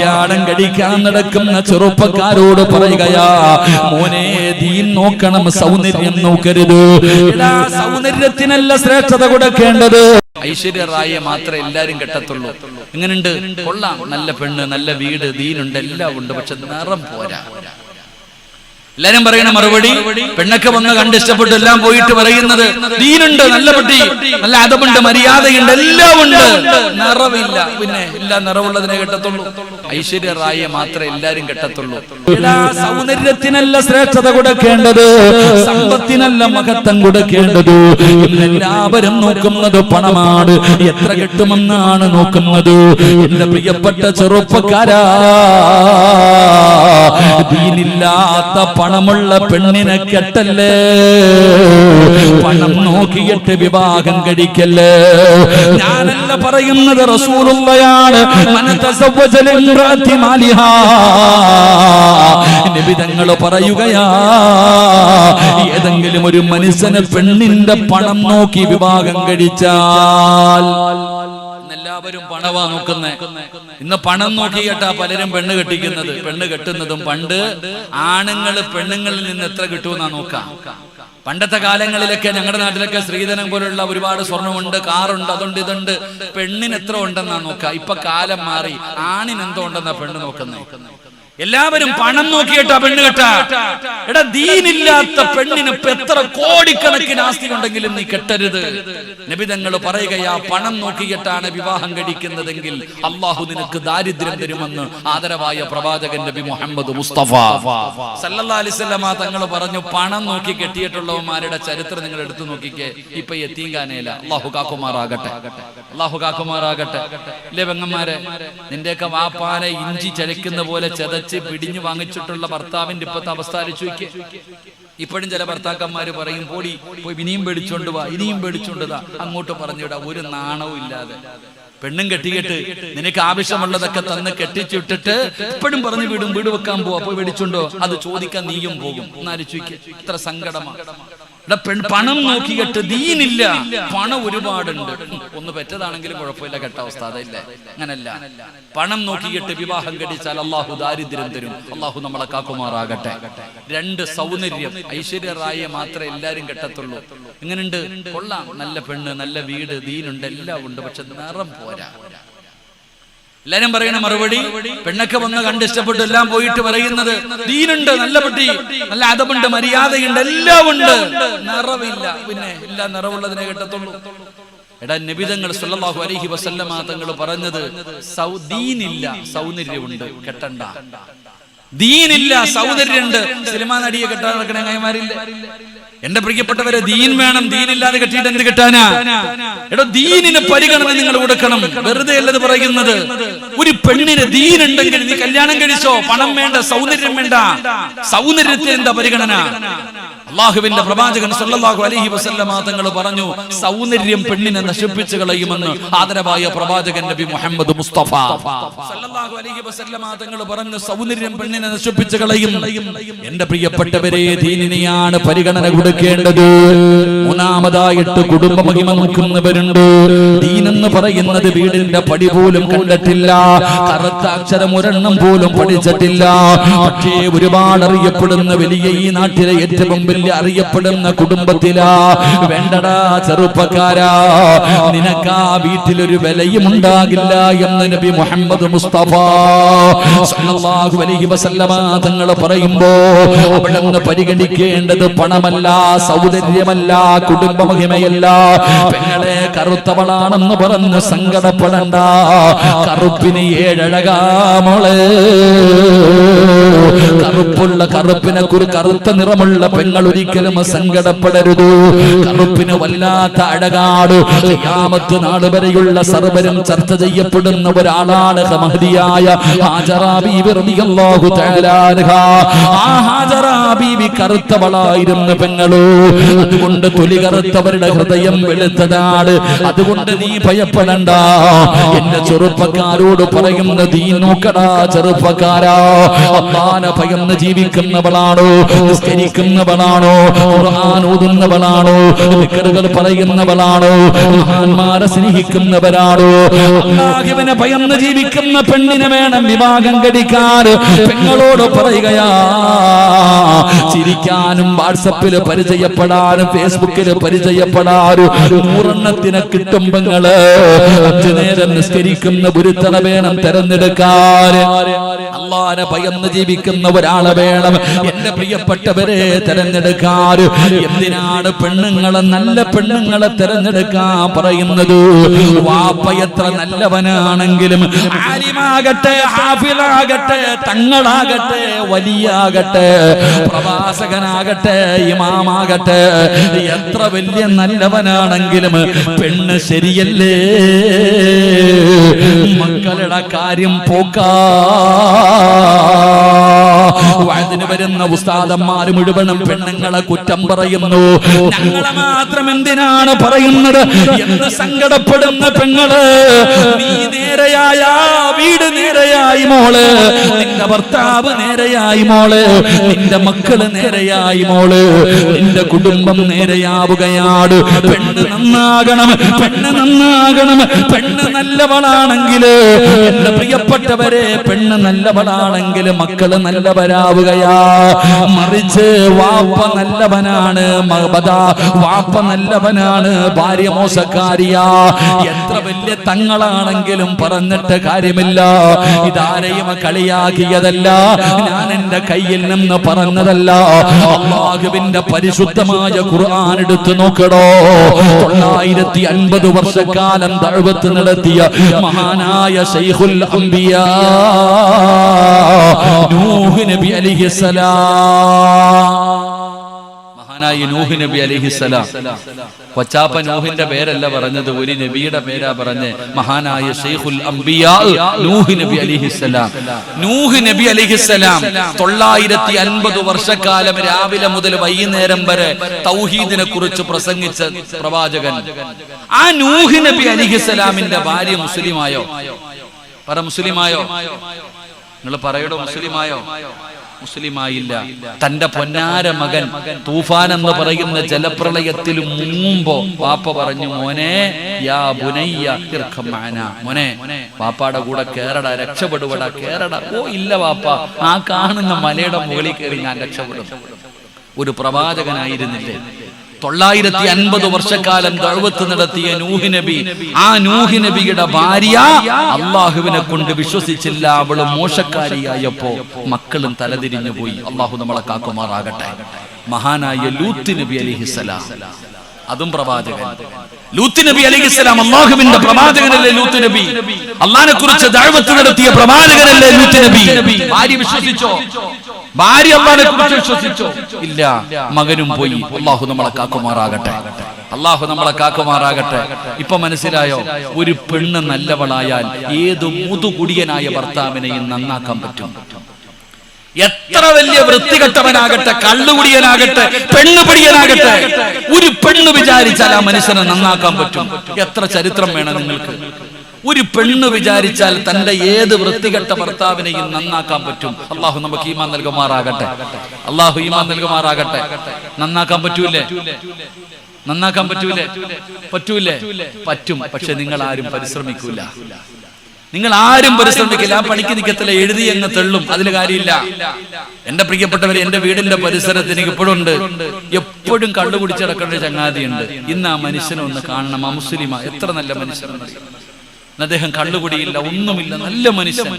കല്യാണം കഴിക്കാൻ നടക്കുന്ന ചെറുപ്പക്കാരോട് പറയുകയാ, മോനെ ദീൻ നോക്കണം, സൗന്ദര്യം നോക്കരുത്. സൗന്ദര്യത്തിനല്ല ശ്രേഷ്ഠത കൊടുക്കേണ്ടത്. ഐശ്വര്യ റായെ മാത്രമേ എല്ലാരും കെട്ടത്തുള്ളൂ. എങ്ങനെയുണ്ട്? കൊള്ളാം, നല്ല പെണ്ണ്, നല്ല വീട്, ദീനുണ്ട്, എല്ലാം ഉണ്ട്, പക്ഷെ നിറം പോരാ. എല്ലാരും പറയണ മറുപടി, പെണ്ണൊക്കെ വന്ന് കണ്ടിഷ്ടപ്പെട്ടു എല്ലാം പോയിട്ട് പറയുന്നത് ദീനുണ്ട്, നല്ല പെട്ടി, നല്ല അതമുണ്ട്, മര്യാദയുണ്ട്, എല്ലാം ഉണ്ട്, നിറവില്ല. പിന്നെ എല്ലാം നിറവുള്ളതിനെ കെട്ടത്തുള്ളൂ. ഐശ്വര്യ റായെ മാത്രമേ എല്ലാരും കെട്ടത്തുള്ളൂ. സൗന്ദര്യത്തിനല്ല ശ്രേഷ്ഠത കൊടുക്കേണ്ടത്, സമ്പത്തിനല്ല മഹത്വം കൊടുക്കേണ്ടത്. എല്ലാവരും നോക്കുന്നത് പണമാണ്, എത്ര കിട്ടുമെന്നാണ് നോക്കുന്നത്. എന്റെ പ്രിയപ്പെട്ട ചെറുപ്പക്കാരാ, ദീനില്ലാത്ത പണമുള്ള പെണ്ണിനെ കെട്ടല്ലേ, പണം നോക്കിയിട്ട് വിവാഹം കഴിക്കല്ലേ. ഞാനല്ല പറയുന്നത്, റസൂലുള്ളയാണ്. നബി തങ്ങൾ പറയുകയാ, ഏതെങ്കിലും ഒരു മനുഷ്യന് പെണ്ണിന്റെ പണം നോക്കി വിവാഹം കഴിച്ചാൽ, എല്ലാവരും പണവാ നോക്കുന്നേ. ഇന്ന് പണം നോക്കിയിട്ടാ പലരും പെണ്ണ് കെട്ടിക്കുന്നത്. പെണ്ണ് കെട്ടുന്നതും പണ്ട് ആണുങ്ങള് പെണ്ണുങ്ങളിൽ നിന്ന് എത്ര കിട്ടുമെന്നാ നോക്കാം. പണ്ടത്തെ കാലങ്ങളിലൊക്കെ ഞങ്ങളുടെ നാട്ടിലൊക്കെ സ്ത്രീധനം പോലുള്ള ഒരുപാട് സ്വർണ്ണമുണ്ട്, കാറുണ്ട്, അതുണ്ട്, ഇതുണ്ട്. പെണ്ണിന് എത്ര ഉണ്ടെന്നാ നോക്കാം. ഇപ്പൊ കാലം മാറി, ആണിന് എന്തോ ഉണ്ടെന്നാ പെണ്ണ് നോക്കുന്നേ. എല്ലാവരും പണം നോക്കിയിട്ടാ പെണ്ണ് കെട്ടാ. എടാ, ദീനില്ലാത്ത പെണ്ണിന് എത്ര കോടിക്കണക്കിന് ആസ്തി ഉണ്ടെങ്കിലും നീ കെട്ടരുത്. നബി തങ്ങൾ പറയുകയാ, പണം നോക്കിയിട്ടാണ് വിവാഹം കഴിക്കുന്നതെങ്കിൽ അള്ളാഹു നിനക്ക് ദാരിദ്ര്യം തരുമെന്ന് ആദരവായ പ്രവാചകൻ നബി മുഹമ്മദ് മുസ്തഫ സല്ലല്ലാഹു അലൈഹി വസല്ലം തങ്ങൾ പറഞ്ഞു. പണം നോക്കി കെട്ടിയിട്ടുള്ളവന്മാരുടെ ചരിത്രം നിങ്ങൾ എടുത്തു നോക്കിക്കേ. ഇപ്പൊ യത്തീംഖാനയില. അള്ളാഹു കാക്കുമാറാകട്ടെ, അള്ളാഹു കാക്കുമാറാകട്ടെ. ഇല്ലേ പെങ്ങന്മാരെ, നിന്റെയൊക്കെ വാപ്പാനെ ഇഞ്ചി ചലിക്കുന്ന പോലെ ചതച്ച് പിടിഞ്ഞു വാങ്ങിച്ചിട്ടുള്ള ഭർത്താവിന്റെ ഇപ്പത്തെ അവസ്ഥ ആലോചിച്ച് നോക്കിയേ. ഇപ്പോഴും ചില ഭർത്താക്കന്മാര് പറയും, പോയി ഇനിയും പേടിച്ചോണ്ട് വാ, ഇനിയും പേടിച്ചോണ്ട് വാ, അങ്ങോട്ട് പറഞ്ഞുവിടാ. ഒരു നാണവും ഇല്ലാതെ പെണ്ണും കെട്ടിയിട്ട് നിനക്ക് ആവശ്യമുള്ളതൊക്കെ തന്ന് കെട്ടിച്ചിട്ടിട്ട് ഇപ്പോഴും പറഞ്ഞു വിടും, വീട് വെക്കാൻ പോവാ, പോയി മേടിച്ചോണ്ടോ, അത് ചോദിക്കാൻ നീയും പോകും. എന്നാലോചിക്കുക, ഇത്ര സങ്കടമാണ്. പണം നോക്കിയിട്ട് ദീനില്ല, പണം ഒരുപാടുണ്ട്. ഒന്ന് പെറ്റതാണെങ്കിലും കുഴപ്പമില്ല, കെട്ട അവസ്ഥ അതല്ല. അങ്ങനല്ല, പണം നോക്കിയിട്ട് വിവാഹം കഴിച്ചാൽ അള്ളാഹു ദാരിദ്ര്യം തരും. അള്ളാഹു നമ്മളെ കാക്കുമാറാകട്ടെ. രണ്ട്, സൗന്ദര്യം. ഐശ്വര്യ റായെ മാത്രമേ എല്ലാരും കെട്ടത്തുള്ളൂ. എങ്ങനെയുണ്ട്? കൊള്ളാം, നല്ല പെണ്ണ്, നല്ല വീട്, ദീനുണ്ട്, എല്ലാം ഉണ്ട്, പക്ഷെ നിറം പോരാ. എല്ലാരും പറയണ മറുപടി, പെണ്ണൊക്കെ വന്ന് കണ്ടിഷ്ടപ്പെട്ടു എല്ലാം പോയിട്ട് പറയുന്നത് ദീനുണ്ട്, നല്ല പെട്ടി, നല്ല അതമുണ്ട്, മര്യാദയുണ്ട്, എല്ലാം ഉണ്ട്, നിറവില്ല. പിന്നെ എല്ലാം നിറവുള്ളതിനെ കെട്ടത്തുള്ളൂ. എടാ, നബി തങ്ങൾ സല്ലല്ലാഹു അലൈഹി വസല്ലമ തങ്ങൾ പറഞ്ഞത്, ദീനില്ല, സൗന്ദര്യമുണ്ട്, കെട്ടണ്ട. ദീനില്ല, സൗന്ദര്യമുണ്ട്. സിനിമാ നടിയെ കെട്ടാൻ നടക്കണ അങ്ങന്മാരില്ല. എന്റെ പ്രിയപ്പെട്ടവരെ, ദീൻ വേണം. ദീനില്ലാതെ കെട്ടിയിട്ട് എന്ത് കിട്ടാനാ? എടോ, ദീനിന് പരിഗണന നിങ്ങൾ കൊടുക്കണം. വെറുതെ അല്ലത് പറയുന്നത്. ഒരു പെണ്ണിന് ദീനുണ്ടെങ്കിൽ നീ കല്യാണം കഴിച്ചോ. പണം വേണ്ട, സൗന്ദര്യം വേണ്ട. സൗന്ദര്യത്തിന് എന്താ പരിഗണന? അള്ളാഹുവിന്റെ പ്രവാചകൻ സല്ലല്ലാഹു അലൈഹി വസല്ലമ തങ്ങൾ പറഞ്ഞു, സൗന്ദര്യം പെണ്ണിനെ നശിപ്പിച്ചു കളയുമെന്ന് ആദരവായ പ്രവാചകൻ നബി മുഹമ്മദ് മുസ്തഫ സല്ലല്ലാഹു അലൈഹി വസല്ലമ തങ്ങൾ പറഞ്ഞു, സൗന്ദര്യം പെണ്ണിനെ നശിപ്പിച്ചു കളയും. എന്റെ പ്രിയപ്പെട്ടവരെ, ദീനിനെയാണ് പരിഗണന കൊടുക്കേണ്ടത്. മൂന്നാമതായിട്ട് കുടുംബ മഹിമ നോക്കുന്നവരുണ്ട്. ദീനെന്ന് പറയുന്നത് വീടിന്റെ പടി പോലും കണ്ടിട്ടില്ല, കറുത്ത അക്ഷരം ഒരെണ്ണം പോലും പഠിച്ചിട്ടില്ല. പക്ഷേ ഒരുപാട് അറിയപ്പെടുന്ന വലിയ ഈ നാട്ടിലെ ഏറ്റവും വലിയ അറിയപ്പെടുന്ന കുടുംബത്തിലാ. വേണ്ടടാ ചെറുപ്പക്കാരാ, നിനക്കാ വീട്ടിലൊരു വിലയും ഉണ്ടാകില്ല എന്ന് നബി മുഹമ്മദ് മുസ്തഫ സല്ലല്ലാഹു അലൈഹി വസല്ലമ തങ്ങൾ പറയുമ്പോ അവിടുന്ന് പരിഗണിക്കേണ്ടത് പണമല്ല, സൗന്ദര്യമല്ല, കുടുംബ മഹിമയല്ല. പെങ്ങളെ കറുത്തവളാണെന്ന് പറഞ്ഞ് സങ്കടപ്പെടണ്ട. കറുപ്പിന് ഏഴഴകാമോളെ. കറുപ്പിനെ കറുത്ത നിറമുള്ള പെങ്ങൾ ഒരിക്കലും സങ്കടപ്പെടരുത്. കറുപ്പിന് വല്ലാത്ത അഴകാട്. ഖിയാമത്ത് നാൾ വരെയുള്ള സർവരും ചർച്ച ചെയ്യപ്പെടുന്ന ഒരാളാണ് മഹദിയായ ഹാജറ ബീവി റളിയല്ലാഹു തആല അൻഹാ. ആ ഹാജറ ബീവി കറുത്തവളായിരുന്നു പെങ്ങളോ. അതുകൊണ്ട് തൊലി കറുത്തവരുടെ ഹൃദയം വെളുത്തതാണ്. അതുകൊണ്ട് നീ ഭയപ്പെടണ്ട. എന്റെ ചെറുപ്പക്കാരോട് പറയുന്ന ദീൻ നോക്കടാ ചെറുപ്പക്കാരാ. അല്ലാഹുവിനെ ഭയന്ന് ജീവിക്കുന്നവളാണോ, നിസ്കരിക്കുന്നവളാണോ, പറയുന്നവളാണോ, ഖുർആൻ ഓതുന്നവളാണോ, ദിക്റുകൾ പറയുന്നവളാണോ, മഹാന്മാരെ സ്നേഹിക്കുന്നവരാണോ, അല്ലാഹുവിനെ ഭയന്ന് ജീവിക്കുന്ന പെണ്ണിനെ വേണം വിവാഹം കഴിക്കാൻ. പെങ്ങളോട് പറയുകയാ, ചിരിക്കാനും വാട്സപ്പിൽ പരിചയപ്പെടാനും ഫേസ്ബുക്കിൽ പരിചയപ്പെടാനും 100 കിട്ടും പെങ്ങള്. 5 നേരം നിസ്കരിക്കുന്ന ഒരുത്തനെ വേണം തെരഞ്ഞെടുക്കാൻ. അല്ലാഹുവിനെ ഭയന്ന് ജീവിക്കുന്ന ഒരാളെ വേണം എന്റെ പ്രിയപ്പെട്ടവരെ തെരഞ്ഞെടുക്കാൻ. എന്തിനാണ് പെണ്ണുങ്ങളെ, നല്ല പെണ്ണുങ്ങളെ തെരഞ്ഞെടുക്കാൻ പറയുന്നത്? വാപ്പ എത്ര നല്ലവനാണെങ്കിലും, ആലിമാകട്ടെ, ഹാഫിളാകട്ടെ, തങ്ങളാകട്ടെ, വലിയാകട്ടെ, പ്രവാസകനാകട്ടെ, ഇമാമാകട്ടെ, എത്ര വലിയ നല്ലവനാണെങ്കിലും പെണ്ണ് ശരിയല്ലേ, മക്കളുടെ കാര്യം പോക്കാ. വഅദിന് വരുന്ന ഉസ്താദന്മാര് മുഴുവനും പെണ്ണുങ്ങളെ കുറ്റം പറയുന്നു. ഞങ്ങളെ മാത്രം എന്തിനാണ് പറയുന്നത് എന്ന് സങ്കടപ്പെടുന്ന പെങ്ങള്, നീ നേരെയായ വീട് നേരെയായി മോള്, നിന്റെ ഭർത്താവ് നേരെയായി മോള്, നിന്റെ മക്കള് നേരെയായി മോള്, നിന്റെ കുടുംബം നേരെയാവുകയാണ്. പെണ്ണ് നന്നാകണം, പെണ്ണ് നന്നാകണം. പെണ്ണ് നല്ലവളാണെങ്കിൽ, എന്റെ പ്രിയപ്പെട്ടവരെ, പെണ്ണ് നല്ലവളാണെങ്കിൽ മക്കള് നല്ലവരാവുകയാ. മറിച്ച് വാപ്പ നല്ലവനാണ്, വാപ്പ നല്ലവനാണ്, ഭാര്യ മോശക്കാരിയാ, എത്ര വലിയ തങ്ങളാണെങ്കിലും പറഞ്ഞിട്ട് കാര്യമില്ല. ഇതാരെയും കളിയാക്കിയതല്ല, ഞാൻ എന്റെ കയ്യിൽ നിന്ന് പറഞ്ഞതല്ല. അല്ലാഹുവിന്റെ പരിശുദ്ധമായ ഖുർആൻ എടുത്തു നോക്കടോ. 950 വർഷക്കാലം ദഅവത്ത് നടത്തിയ മഹാനായ ശൈഖുൽ അംബിയാ നൂഹ് നബി അലൈഹിസ്സലാം. മഹാനായ നൂഹ് നബി അലൈഹിസ്സലാം. കൊച്ചാപ്പ നൂഹിന്റെ പേരല്ല പറഞ്ഞത്, ഒരു നബിയുടെ പേരാ പറഞ്ഞ്. മഹാനായ ശൈഖുൽ അംബിയാ നൂഹ് നബി അലൈഹിസ്സലാം. നൂഹ് നബി അലൈഹിസ്സലാം 950 വർഷക്കാലം രാവിലെ മുതൽ വൈകുന്നേരം വരെ തൗഹീദിനെ കുറിച്ച് പ്രസംഗിച്ച പ്രവാചകൻ. ആ നൂഹ് നബി അലൈഹിസ്സലാമിന്റെ ഭാര്യ മുസ്ലിമായോ? പറ, മുസ്ലിമായോ? നിങ്ങൾ പറയടോ, മുസ്ലിമായോ? മുസ്ലിമായില്ല. തന്റെ പൊന്നാര മകൻ തൂഫാൻ എന്ന് പറയുന്ന ജലപ്രളയത്തിൽ മുങ്ങുമ്പോ വാപ്പ പറഞ്ഞു, മോനെ യാ ബുനയ്യ ഇർഖം മഅനാ, മോനെ വാപ്പാടെ കൂടെ കേറടാ, രക്ഷപ്പെടുവടാ, കേറടാ. ഓ ഇല്ല വാപ്പ, ആ കാണുന്ന മലയുടെ മുകളിൽ കയറി ഞാൻ രക്ഷപ്പെടും. ഒരു പ്രവാചകനായിരുന്നില്ലേ? 950 വർഷക്കാലം ദഅവത്ത് നടത്തിയ നൂഹ് നബി, ആ നൂഹ് നബിയുടെ ഭാര്യ അള്ളാഹുവിനെ കൊണ്ട് വിശ്വസിച്ചില്ല. അവള് മോശക്കാരിയായപ്പോ മക്കളും തലതിരിഞ്ഞു പോയി. അള്ളാഹു നമ്മളെ കാക്കുമാറാകട്ടെ. മഹാനായ ലൂത്ത് നബി അലൈഹിസ്സലാം, അതും പ്രവാചകൻ. ലൂത്ത് നബി അലൈഹിസ്സലാം അല്ലാഹുവിന്റെ പ്രവാചകനല്ലേ ലൂത്ത് നബി? അല്ലാഹുവിനെ കുറിച്ച് ദഅവത്ത് നടത്തിയ പ്രവാചകനല്ലേ ലൂത്ത് നബി? ഭാര്യ വിശ്വസിച്ചോ? ഭാര്യ അല്ലാഹുവിനെ കുറിച്ച് വിശ്വസിച്ചോ? ഇല്ല. മകനും പോയി. അല്ലാഹു നമ്മളെ കാക്കുമാറാകട്ടെ. അല്ലാഹു നമ്മളെ കാക്കുമാറാകട്ടെ. ഇപ്പൊ മനസ്സിലായോ? ഒരു പെണ്ണ് നല്ലവളായാൽ ഏത് മുതുകുടിയനായ ഭർത്താവിനെയും നന്നാക്കാൻ പറ്റും. എത്ര വലിയ വൃത്തികെട്ടവനാകട്ടെ, കള്ളുകുടിയനാകട്ടെ, പെണ്ണുപിടിയനാകട്ടെ, ഒരു പെണ്ണ് വിചാരിച്ചാൽ ആ മനുഷ്യനെ നന്നാക്കാൻ പറ്റും. എത്ര ചരിത്രം വേണം നിങ്ങൾക്ക്? ഒരു പെണ്ണ് വിചാരിച്ചാൽ തന്റെ ഏത് വൃത്തികെട്ട ഭർത്താവിനെയും നന്നാക്കാൻ പറ്റും. അള്ളാഹു നമുക്ക് ഈമാൻ നൽകുമാറാകട്ടെ. അള്ളാഹു ഈമാൻ നൽകുമാറാകട്ടെ. നന്നാക്കാൻ പറ്റൂലേ? നന്നാക്കാൻ പറ്റൂലേ? പറ്റൂലേ? പറ്റും. പക്ഷെ നിങ്ങൾ ആരും പരിശ്രമിക്കൂല. നിങ്ങൾ ആരും പരിശ്രമിക്കില്ല. ആ പണിക്ക് നിൽക്കത്തില്ല, എഴുതി അങ്ങ് തെള്ളും. അതിൽ കാര്യമില്ല. എന്റെ പ്രിയപ്പെട്ടവർ, എന്റെ വീടിന്റെ പരിസരത്ത് എനിക്ക് ഇപ്പോഴും ഉണ്ട്, എപ്പോഴും കള്ളു കുടിച്ചടക്കേണ്ട ചങ്ങാതിയുണ്ട്. ഇന്ന് ആ മനുഷ്യനെ ഒന്ന് കാണണം. ആ മുസ്ലിമാ, എത്ര നല്ല മനുഷ്യനാണ്. അദ്ദേഹം കള്ളുകുടിയില്ല, ഒന്നുമില്ല, നല്ല മനുഷ്യൻ.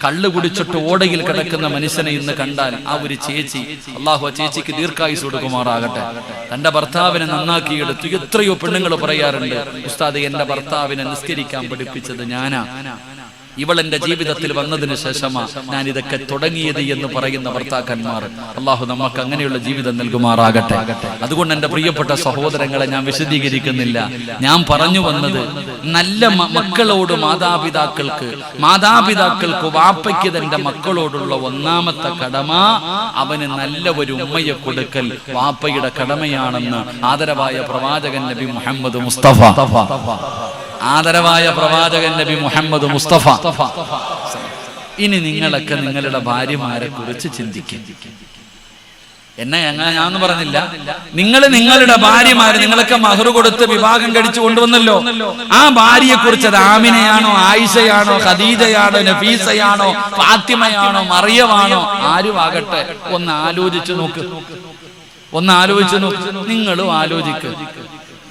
കള്ളു കുടിച്ചിട്ട് ഓടയിൽ കിടക്കുന്ന മനുഷ്യനെ ഇന്ന് കണ്ടാൽ ആ ഒരു ചേച്ചി, അള്ളാഹു ആ ചേച്ചിക്ക് ദീർഘായുസ് കൊടുക്കുമാറാകട്ടെ, തന്റെ ഭർത്താവിനെ നന്നാക്കിയെടുത്തു. എത്രയോ പെണ്ണുങ്ങൾ പറയാറുണ്ട്, ഉസ്താദ് എന്റെ ഭർത്താവിനെ നിസ്കരിക്കാൻ പഠിപ്പിച്ചത് ഞാനാ, ഇവൾ എന്റെ ജീവിതത്തിൽ വന്നതിന് ശേഷമാ ഞാൻ ഇതൊക്കെ തുടങ്ങിയത് എന്ന് പറയുന്ന ഭർത്താക്കന്മാർ. അള്ളാഹു നമുക്ക് അങ്ങനെയുള്ള ജീവിതം നൽകുമാറാകട്ടെ. അതുകൊണ്ട് എന്റെ പ്രിയപ്പെട്ട സഹോദരങ്ങളെ ഞാൻ വിശദീകരിക്കുന്നില്ല. ഞാൻ പറഞ്ഞു വന്നത്, നല്ല മക്കളോട് മാതാപിതാക്കൾക്ക് വാപ്പയ്ക്ക് തന്റെ മക്കളോടുള്ള ഒന്നാമത്തെ കടമ അവന് നല്ല ഒരു ഉമ്മയെ കൊടുക്കൽ വാപ്പയുടെ കടമയാണെന്ന് ആദരവായ പ്രവാചകൻ നബി മുഹമ്മദ് മുസ്തഫ, ആദരവായ പ്രവാചകൻ നബി മുഹമ്മദ് മുസ്തഫ. ഇനി നിങ്ങളൊക്കെ നിങ്ങളുടെ ഭാര്യമാരെ കുറിച്ച് ചിന്തിക്കും. ഞാനൊന്നും പറഞ്ഞില്ല. നിങ്ങളുടെ ഭാര്യമാര് നിങ്ങളൊക്കെ മഹ്റ് കൊടുത്ത് വിവാഹം കഴിച്ചു കൊണ്ടുവന്നല്ലോ. ആ ഭാര്യയെ കുറിച്ച് അത് ആമിനയാണോ, ആയിഷയാണോ, ഖദീജയാണോ, നഫീസയാണോ, ഫാത്തിമയാണോ, മറിയമാണോ, ആരും ആകട്ടെ, ഒന്ന് ആലോചിച്ചു നോക്ക്. നിങ്ങളും ആലോചിക്ക്.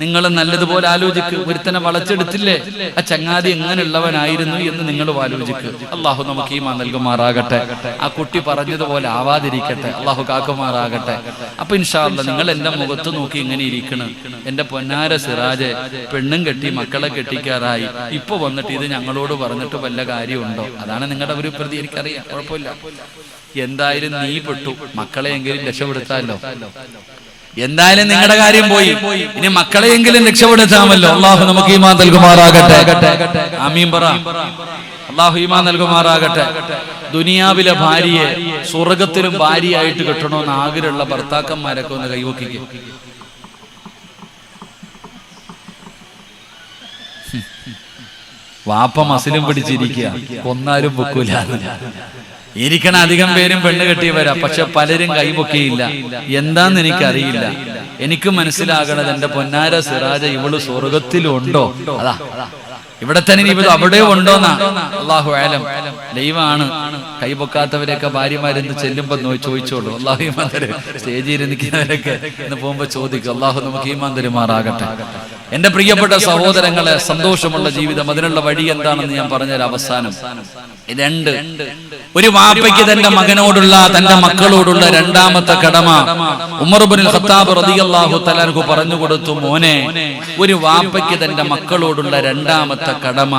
നിങ്ങൾ നല്ലതുപോലെ ആലോചിക്ക്. ഒരുത്തനെ വളച്ചെടുത്തില്ലേ, ആ ചങ്ങാതി എങ്ങനെയുള്ളവനായിരുന്നു എന്ന് നിങ്ങൾ ആലോചിക്ക്. അള്ളാഹു നമുക്ക് ഈമാൻ നൽകുമാറാകട്ടെ. ആ കുട്ടി പറഞ്ഞതുപോലെ ആവാതിരിക്കട്ടെ. അള്ളാഹു കാക്കുമാറാകട്ടെ. അപ്പൊ ഇൻഷാ അല്ലാഹ് നിങ്ങൾ എന്റെ മുഖത്ത് നോക്കി ഇങ്ങനെ ഇരിക്കണം. എന്റെ പൊന്നാര സിറാജെ, പെണ്ണും കെട്ടി മക്കളെ കെട്ടിക്കാറായി, ഇപ്പൊ വന്നിട്ട് ഇത് ഞങ്ങളോട് പറഞ്ഞിട്ട് വല്ല കാര്യമുണ്ടോ? അതാണ് നിങ്ങളുടെ ഒരു പ്രതി. എനിക്കറിയാം, കുഴപ്പമില്ല. എന്തായാലും നീ പെട്ടു, മക്കളെയെങ്കിലും രക്ഷപ്പെടുത്താമല്ലോ. എന്തായാലും നിങ്ങളുടെ കാര്യം പോയി, ഇനി മക്കളെയെങ്കിലും രക്ഷപ്പെടുത്താമല്ലോ. അള്ളാഹു നമുക്ക് ഈമാൻ നൽകുമാറാകട്ടെ. ആമീൻ പറ. അള്ളാഹു ഈമാൻ നൽകുമാറാകട്ടെ. ദുനിയാവിലെ ഭാര്യയെ സ്വർഗത്തിലും ഭാര്യയായിട്ട് കിട്ടണമെന്ന് ആഗ്രഹമുള്ള ഭർത്താക്കന്മാരൊക്കെ ഒന്ന് കൈവക്കിക്കും. വാപ്പ മസിലും പിടിച്ചിരിക്കുക, കൊന്നാലും പൊക്കൂല. ഇരിക്കണ അധികം പേരും പെണ്ണ് കെട്ടിയവരാ, പക്ഷെ പലരും കൈപൊക്കിയില്ല. എന്താന്ന് എനിക്കറിയില്ല. എനിക്ക് മനസ്സിലാകണത് എന്റെ പൊന്നാര സിറാജ ഇവള് സ്വർഗത്തിലുണ്ടോ? അതാ ഇവിടെ തന്നെ ഇവ അവിടെ ഉണ്ടോന്നാ. അള്ളാഹു ആലം. ദൈവമാണ്. കൈപൊക്കാത്തവരെയൊക്കെ ഭാര്യമാരെന്ന് ചെല്ലുമ്പോ ചോദിച്ചോളൂ. അള്ളാഹു ഈമാൻ തരും. സ്റ്റേജിൽ നിൽക്കുന്നവരൊക്കെ ഇന്ന് പോകുമ്പോ ചോദിക്കും. അള്ളാഹു നമുക്ക് ഈമാൻ തരുമാറാകട്ടെ. എന്റെ പ്രിയപ്പെട്ട സഹോദരങ്ങളെ, സന്തോഷമുള്ള ജീവിതം, അതിനുള്ള വഴി എന്താണെന്ന് ഞാൻ പറഞ്ഞൊരു അവസാനം. ഒരു വാപ്പയ്ക്ക് തന്റെ മകനോടുള്ള, തന്റെ മക്കളോടുള്ള രണ്ടാമത്തെ കടമ ഉമർ ഇബ്നുൽ ഖത്താബ് റളിയല്ലാഹു തആല അൻഹു പറഞ്ഞു കൊടുത്തു. മോനെ, ഒരു വാപ്പയ്ക്ക് തന്റെ മക്കളോടുള്ള രണ്ടാമത്തെ കടമ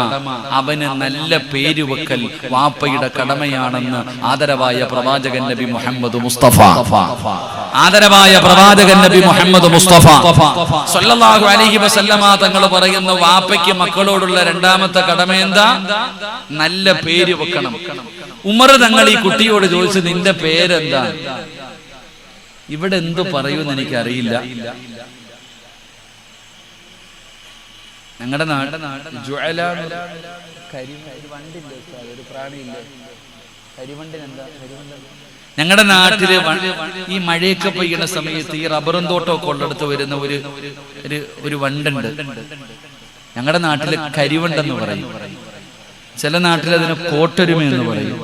അവന് നല്ല പേര് വെക്കൽ വാപ്പയുടെ കടമയാണെന്ന് ആദരവായ പ്രവാചകൻ നബി മുഹമ്മദ് മുസ്തഫ സ്വല്ലല്ലാഹു അലൈഹി വസല്ലമ തങ്ങൾ പറയുന്നു, വാപ്പയ്ക്ക് മക്കളോടുള്ള രണ്ടാമത്തെ കടമ എന്താ? നല്ല പേര് വെക്കണം. ഉമർ തങ്ങൾ ഈ കുട്ടിയോട് ചോദിച്ചു, നിന്റെ പേരെന്താ? ഇവിടെ എന്തു പറയൂന്ന് എനിക്കറിയില്ല. ഞങ്ങളുടെ നാട് ഞങ്ങളുടെ നാട്ടില് ഈ മഴയൊക്കെ പെയ്യുന്ന സമയത്ത് ഈ റബ്ബറും തോട്ടമൊക്കെ ഉള്ളിടത്ത് വരുന്ന ഒരു വണ്ടുണ്ട്. ഞങ്ങളുടെ നാട്ടില് കരിവണ്ടെന്ന് പറയും. ചില നാട്ടിൽ അതിന് കോട്ടൊരുമ എന്ന് പറയും.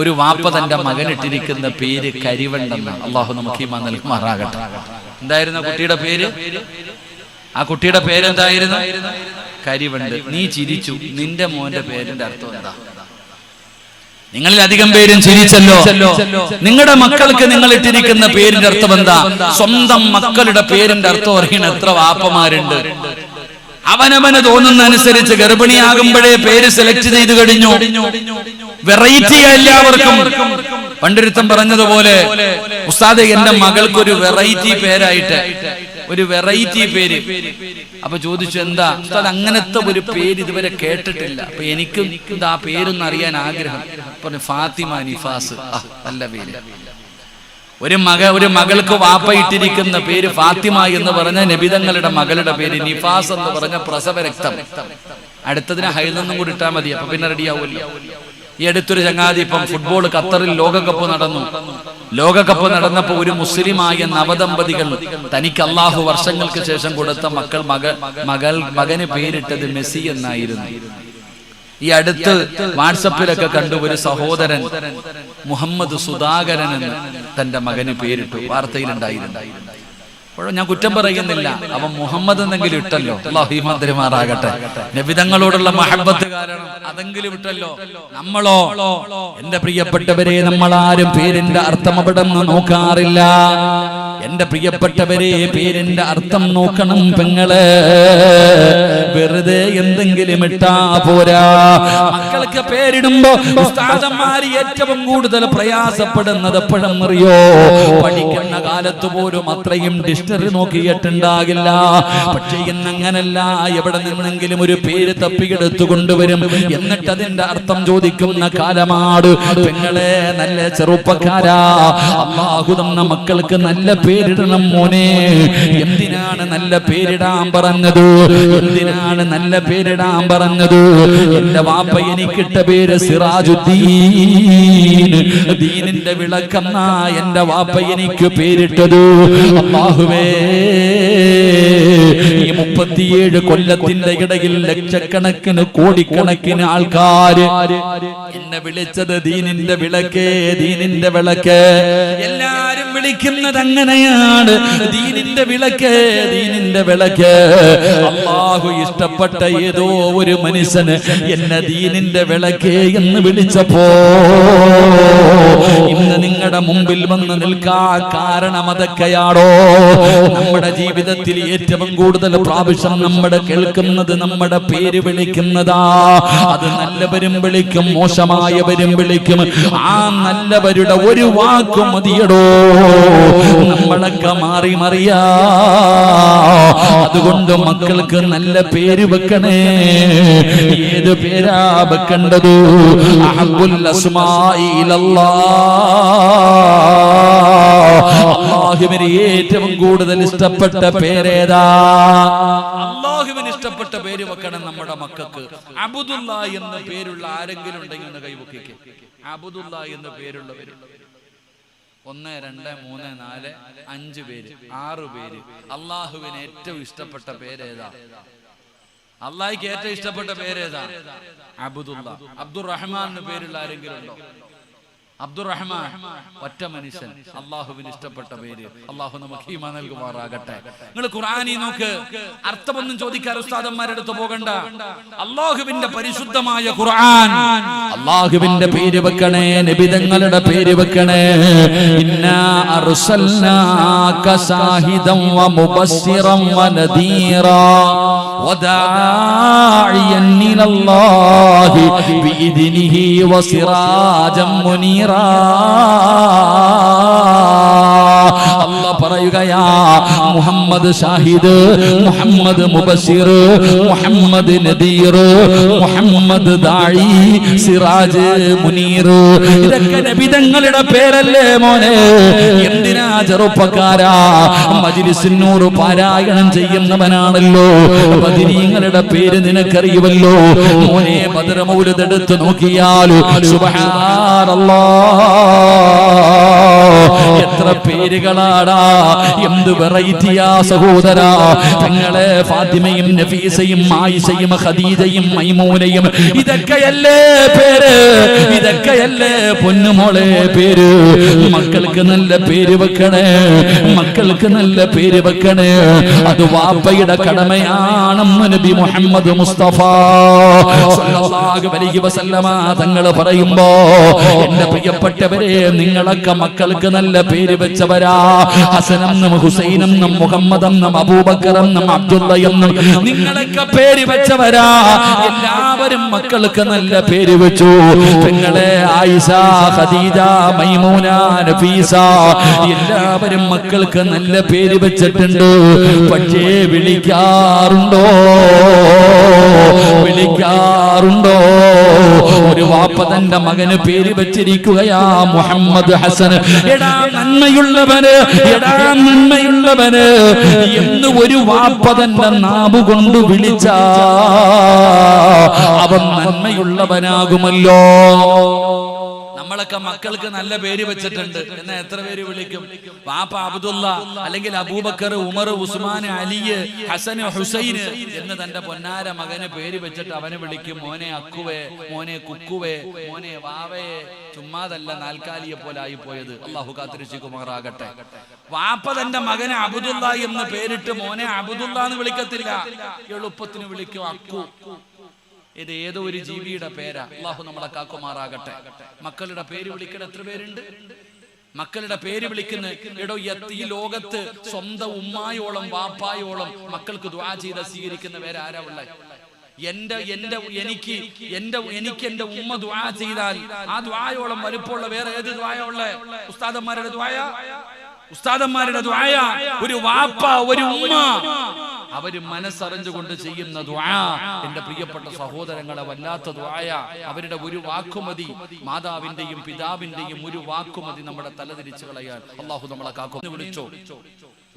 ഒരു വാപ്പ തന്റെ മകനിട്ടിരിക്കുന്ന പേര് കരിവണ്ടെന്ന്. അള്ളാഹു നമുക്ക് ഈമാൻ നൽകുമാറാകട്ടെ. എന്തായിരുന്നു കുട്ടിയുടെ പേര്? ആ കുട്ടിയുടെ പേരെന്തായിരുന്നു? കരിവണ്ട്. നീ ചിരിച്ചു. നിന്റെ മോന്റെ പേരിന്റെ അർത്ഥം എന്താ? നിങ്ങളിൽ അധികം പേരും ചിരിച്ചല്ലോ. നിങ്ങളുടെ മക്കൾക്ക് നിങ്ങൾ ഇട്ടിരിക്കുന്ന പേരിന്റെ അർത്ഥം എന്താ? സ്വന്തം മക്കളുടെ പേരിന്റെ അർത്ഥം അറിയണ എത്ര വാപ്പമാരുണ്ട്. അവനവന് തോന്നുന്ന അനുസരിച്ച് ഗർഭിണിയാകുമ്പോഴേ പേര് സെലക്ട് ചെയ്ത് കഴിഞ്ഞു. വെറൈറ്റി എല്ലാവർക്കും. പണ്ടൊരുത്തം പറഞ്ഞതുപോലെ, ഉസ്താദെ എന്റെ മകൾക്കൊരു വെറൈറ്റി പേരായിട്ട്, ഒരു വെറൈറ്റി പേര്. അപ്പൊ ചോദിച്ചു, എന്താ ഉസ്താദ് അങ്ങനത്തെ ഒരു പേര് ഇതുവരെ കേട്ടിട്ടില്ല. അപ്പൊ എനിക്കും ആ പേരൊന്നും അറിയാൻ ആഗ്രഹം. പറഞ്ഞു, ഫാത്തിമ നിഫാസ്. നല്ല പേര്. ഒരു മകൾക്ക് വാപ്പ ഇട്ടിരിക്കുന്ന പേര് ഫാത്തിമ എന്ന് പറഞ്ഞ നബിതങ്ങളുടെ മകളുടെ പേര് നിഫാസ് എന്ന് പറഞ്ഞ പ്രസവ രക്തം. അടുത്തതിന് ഹൈദൊന്നും കൂടി ഇട്ടാൽ മതി, അപ്പൊ പിന്നെ റെഡിയാവുമല്ലോ. ഈ അടുത്തൊരു ചങ്ങാതി ഇപ്പം ഫുട്ബോൾ ഖത്തറിൽ ലോകകപ്പ് നടന്നു. ലോകകപ്പ് നടന്നപ്പോ ഒരു മുസ്ലിമായ നവദമ്പതികൾ തനിക്ക് അള്ളാഹു വർഷങ്ങൾക്ക് ശേഷം കൊടുത്ത മകന് പേരിട്ടത് മെസ്സി എന്നായിരുന്നു. ഈ അടുത്ത് വാട്സപ്പിലൊക്കെ കണ്ടു ഒരു സഹോദരൻ മുഹമ്മദ് സുധാകരൻ എന്ന് തന്റെ മകന് പേരിട്ടു. വാർത്തയിലുണ്ടായിരുന്നു. ഞാൻ കുറ്റം പറയുന്നില്ല, അവൻ മുഹമ്മദ് എന്നെങ്കിലും ഇട്ടല്ലോ. അല്ലാഹു ഈമാൻ തരുമാറാകട്ടെ. നബിതങ്ങളോടുള്ള മഹബ്ബത്ത് കാരണം അതെങ്കിലും ഇട്ടല്ലോ. നമ്മളോ? എന്റെ പ്രിയപ്പെട്ടവരെ, നമ്മളാരും പേരിന്റെ അർത്ഥം അവിടെ നോക്കാറില്ല. എന്റെ പ്രിയപ്പെട്ടവരെ, പേരിന്റെ അർത്ഥം നോക്കണം പെങ്ങളെ. വെറുതെ എന്തെങ്കിലും ഇട്ടാ പോരാ. മക്കൾക്ക് പേരിടുമ്പോ ഉസ്താദന്മാര് ഏറ്റവും കൂടുതൽ പ്രയാസപ്പെടുന്നത് എപ്പോഴും അറിയോ? പഠിക്കുന്ന കാലത്ത് പോലും അത്രയും ഡിക്ഷണറി നോക്കിയിട്ടുണ്ടാകില്ല. പക്ഷെ ഇന്നങ്ങനല്ല. എവിടെ നിന്നെങ്കിലും ഒരു പേര് തപ്പിയെടുത്തു കൊണ്ടുവരും. എന്നിട്ട് അതിന്റെ അർത്ഥം ചോദിക്കുന്ന കാലമാണ് പെങ്ങളെ. നല്ല ചെറുപ്പക്കാരാ, അല്ലാഹു തന്ന മക്കൾക്ക് നല്ല പേരിടണം മോനെ. എന്തിനാണ് നല്ല പേരിടാൻ പറഞ്ഞത്? എന്തിനാണ് നല്ല പേരിടാൻ പറഞ്ഞത്? എന്റെ വാപ്പ എനിക്കിട്ട പേര് സിറാജുദ്ദീൻ, ദീനിന്റെ വിളക്കെന്ന എന്റെ വാപ്പ എനിക്ക് പേരിട്ടത്. അല്ലാഹുവേ, ഈ 37 കൊല്ലത്തിന്റെ ഇടയിൽ ലക്ഷക്കണക്കിന് കോടിക്കണക്കിന് ആൾക്കാര് എന്നെ വിളിച്ചത് ദീനിന്റെ വിളക്ക്, ദീനിന്റെ വിളക്ക്. എല്ലാരും വിളിക്കുന്നത് അങ്ങനെയാണ്, ദീനിന്റെ വിളക്ക്, ദീനിന്റെ വിളക്ക്. അല്ലാഹു ഇഷ്ടപ്പെട്ട ഏതോ ഒരു മനുഷ്യന് എന്നെ ദീനിന്റെ വിളക്ക് എന്ന് വിളിച്ചപ്പോ ഇന്ന് നിങ്ങളുടെ മുമ്പിൽ വന്ന് നിൽക്കാൻ കാരണം അതൊക്കെയാണോ? നമ്മുടെ ജീവിതത്തിൽ ഏറ്റവും കൂടുതൽ പ്രാവശ്യം നമ്മുടെ കേൾക്കുന്നത് നമ്മുടെ പേര് വിളിക്കുന്നതാ. അത് നല്ലവരും വിളിക്കും, മോശമായവരും വിളിക്കും. ആ നല്ലവരുടെ ഒരു വാക്ക് മതിയടോ നമ്മളൊക്കെ മാറി മറിയാ. അതുകൊണ്ട് മക്കൾക്ക് നല്ല പേര് വെക്കണേ. ഏത് പേരാ വെക്കേണ്ടത്? അഹബ്ബുൽ അസ്മാഇ ഇലല്ലാഹ്, അല്ലാഹുവിന് ഏറ്റവും കൂടുതൽ ഇഷ്ടപ്പെട്ട പേരേതാ? അല്ലാഹുവിന് ഇഷ്ടപ്പെട്ട പേര് വെക്കണം നമ്മുടെ മക്കൾക്ക്. അബ്ദുല്ല എന്ന പേരുള്ള ആരെങ്കിലും ഉണ്ടെങ്കിൽ ഒന്ന് കൈവക്കിക്കേ. അബ്ദുല്ല എന്ന പേരുള്ളവർ 1 2 3 4 5 പേര്, 6 പേര്. അള്ളാഹുവിന് ഏറ്റവും ഇഷ്ടപ്പെട്ട പേരേതാ? അള്ളാഹിക്ക് ഏറ്റവും ഇഷ്ടപ്പെട്ട പേരേതാ? അബ്ദുല്ല. അബ്ദുറഹ്മാൻ പേരുള്ള ആരെങ്കിലും ഉണ്ടോ? അബ്ദുറഹ്മാൻ ഒറ്റ മനുഷ്യൻ. അള്ളാഹുവിന് ഇഷ്ടപ്പെട്ട പേര്. അള്ളാഹു നമുക്ക് ഈമാൻ നൽകുമാറാകട്ടെ. നിങ്ങൾ ഖുർആനി നോക്ക്, അർത്ഥമൊന്നും ചോദിക്കാൻ ഉസ്താദന്മാരുടെ അടുത്ത് പോകണ്ട. അള്ളാഹുവിന്റെ പരിശുദ്ധമായ ഖുർആൻ, അള്ളാഹുവിന്റെ പേര് വെക്കണേ, നബിതങ്ങളുടെ പേര് വെക്കണേ. ഇന്നാ അർസൽനാക ശാഹിദൻ വ മുബശ്ശിറൻ വ നദീറാ വദാഇയൻ ഇലല്ലാഹി ബിഇദ്നിഹി വസിറാജൻ മുനീറാ. അല്ലാഹ് പറയുകയാ, മുഹമ്മദ് ഷാഹിദ്, മുഹമ്മദ് മുബശ്ശിർ, മുഹമ്മദ് നദീർ, മുഹമ്മദ് ദാഇ, സിറാജ്, മുനീർ. ഇതൊക്കെ നബിതങ്ങളുടെ പേരല്ലേ മോനെ? എന്തിനാ ചെറുപ്പക്കാരാ? മജ്ലിസുൻ നൂർ പാരായണം ചെയ്യുന്നവനാണല്ലോ, ബദരീങ്ങളുടെ പേര് നിനക്കറിയുമല്ലോ മോനെ. ബദർ മൗലിദ് എടുത്ത് നോക്കിയാൽ സുബ്ഹാനല്ലാഹ് എത്ര പേരുകളാടാ! എന്ത് വെറൈറ്റിയാ സഹോദരാ! പെങ്ങളെ ഫാത്തിമയും നഫീസയും ആയിഷയും ഖദീജയും മൈമൂനയും, ഇതൊക്കെയല്ലേ പേര്? ഇതൊക്കെയല്ലേ പൊന്നുമോളെ പേര്? മക്കൾക്ക് നല്ല പേര് വെക്കണേ, മക്കൾക്ക് നല്ല പേര് വെക്കണേ. അത് വാപ്പയുടെ കടമയാണെന്ന് നബി മുഹമ്മദ് മുസ്തഫ സ്വല്ലല്ലാഹു അലൈഹി വസല്ലമ തങ്ങൾ പറയുമ്പോ, എന്റെ പ്രിയപ്പെട്ടവരെ, നിങ്ങളൊക്കെ മക്കൾക്ക് നല്ല പേര് വെച്ചവരാ. ഹസനെന്നും ഹുസൈനെന്നും മുഹമ്മദെന്നും അബൂബക്കറെന്നും അബ്ദുള്ളയെന്നും നിങ്ങളൊക്കെ പേര് വെച്ചവരാ. എല്ലാവരും മക്കൾക്ക് നല്ല പേര് വെച്ചു. പെങ്ങളെ ആയിഷ, ഖദീജ, മൈമൂന, നഫീസ, എല്ലാവരും മക്കൾക്ക് നല്ല പേര് വെച്ചിട്ടുണ്ട്. പക്ഷേ വിളിക്കാറുണ്ടോ? വിളിക്കാറുണ്ടോ? ഒരു വാപ്പ തന്റെ മകന് പേര് വെച്ചിരിക്കുകയാ മുഹമ്മദ് ഹസൻ. എടാ നന്മയുള്ളവന്, എടാ നന്മയുള്ളവന് എന്ന് ഒരു വാപ്പ തന്റെ നാവ് കൊണ്ട് വിളിച്ച അവൻ നന്മയുള്ളവനാകുമല്ലോ. നമ്മളൊക്കെ മക്കൾക്ക് നല്ല പേര് വെച്ചിട്ടുണ്ട്. എന്നാ എത്ര പേര് വിളിക്കും? വാപ്പ അബ്ദുള്ള, അല്ലെങ്കിൽ അബൂബക്കർ, ഉമർ, ഉസ്മാൻ, അലി, ഹസൻ, ഹുസൈൻ എന്ന് തന്റെ പൊന്നാര മകന് പേര് വെച്ചിട്ട് അവനെ വിളിക്കും മോനെ അക്കുവേ, മോനെ കുക്കുവേ, മോനെ വാവേ. ചുമ്മാതല്ല നാൽക്കാലിയെ പോലെ ആയിപ്പോയത്. അള്ളാഹു കാത്തിരക്ഷിക്കുമാറാകട്ടെ. വാപ്പ തന്റെ മകനെ അബ്ദുള്ള എന്ന് പേരിട്ട് മോനെ അബ്ദുള്ള എന്ന് വിളിക്കത്തില്ല, എളുപ്പത്തിന് വിളിക്കും അക്കു. ഇത് ഏതോ ഒരു ജീവിയുടെ പേരാ. അള്ളാഹു നമ്മളെ കാക്കുമാറാകട്ടെ. മക്കളുടെ പേര് വിളിക്കുന്ന എത്ര പേരുണ്ട്? മക്കളുടെ പേര് വിളിക്കുന്ന എടോ, ഈ ലോകത്ത് സ്വന്തം ഉമ്മായോളം വാപ്പായോളം മക്കൾക്ക് ദുആ ചെയ്ത സ്വീകരിക്കുന്ന പേര് ആരാ ഉള്ളത്? എനിക്ക് എന്റെ ഉമ്മ ദുആ ചെയ്താൽ ആ ദുആയോളം വലുപ്പമുള്ള വേറെ ഏത് ദുആയാ ഉള്ളത്? ഉസ്താദന്മാരുടെ ദുആയാ? ഉസ്താദന്മാരുടെ ദുആയാ? ഒരു വാപ്പ, ഒരു ഉമ്മ അവര് മനസ്സറിഞ്ഞുകൊണ്ട് ചെയ്യുന്ന ദുആ എന്റെ പ്രിയപ്പെട്ട സഹോദരങ്ങളെ വല്ലാത്ത ദുആയ. അവരുടെ ഒരു വാക്കുമതി, മാതാവിന്റെയും പിതാവിന്റെയും ഒരു വാക്കുമതി നമ്മുടെ തലതിരിച്ചു കളയാൻ അല്ലാഹു നമ്മളെ കാക്കും. വിളിച്ചോ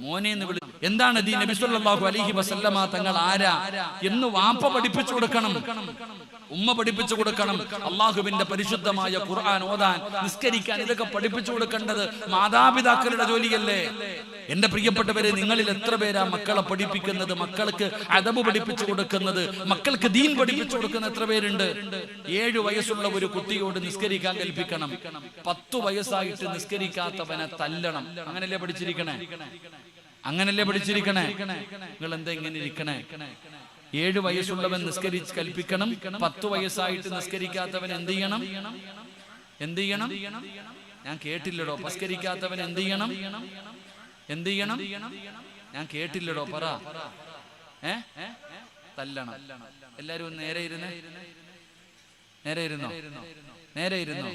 മോനെ എന്ന് വിളി. എന്താണ് ദീൻ? നബി സല്ലല്ലാഹു അലൈഹി വസല്ലമ തങ്ങൾ ആരാ എന്ന് വാപ്പ പഠിപ്പിച്ചു കൊടുക്കണം, ഉമ്മ പഠിപ്പിച്ചു കൊടുക്കണം. അള്ളാഹുവിന്റെ പരിശുദ്ധമായ ഖുർആൻ ഓതാൻ, നിസ്കരിക്കാൻ, ഇതൊക്കെ പഠിപ്പിച്ചു കൊടുക്കേണ്ടത് മാതാപിതാക്കളുടെ ജോലിയല്ലേ? എന്റെ പ്രിയപ്പെട്ടവരെ, നിങ്ങളിൽ എത്ര പേരാ മക്കളെ പഠിപ്പിക്കുന്നത്, മക്കൾക്ക് അദബ് പഠിപ്പിച്ചു കൊടുക്കുന്നത്, മക്കൾക്ക് ദീൻ പഠിപ്പിച്ചു കൊടുക്കുന്ന എത്ര പേരുണ്ട്? 7 വയസ്സുള്ള ഒരു കുട്ടിയോട് നിസ്കരിക്കാൻ കൽപ്പിക്കണം, 10 വയസ്സായിട്ട് നിസ്കരിക്കാത്തവനെ തല്ലണം. അങ്ങനല്ലേ പഠിച്ചിരിക്കണേ? അങ്ങനല്ലേ പഠിച്ചിരിക്കണേ? നിങ്ങൾ എന്താ ഇങ്ങനെ ഇരിക്കണേ? 7 വയസ്സുള്ളവൻ നിസ്കരിച്ച് കൽപ്പിക്കണം, 10 വയസ്സായിട്ട് നിസ്കരിക്കാത്തവൻ എന്ത് ചെയ്യണം? എന്ത് ചെയ്യണം? ഞാൻ കേട്ടില്ലടോ. നിസ്കരിക്കാത്തവൻ എന്ത് ചെയ്യണം? എന്ത് ചെയ്യണം? ഞാൻ കേട്ടില്ലടോ, പറ. തല്ലണം. എല്ലാരും നേരെ ഇരുന്നേ. നേരെ ഇരുന്നോ? നേരെ ഇരുന്നോ?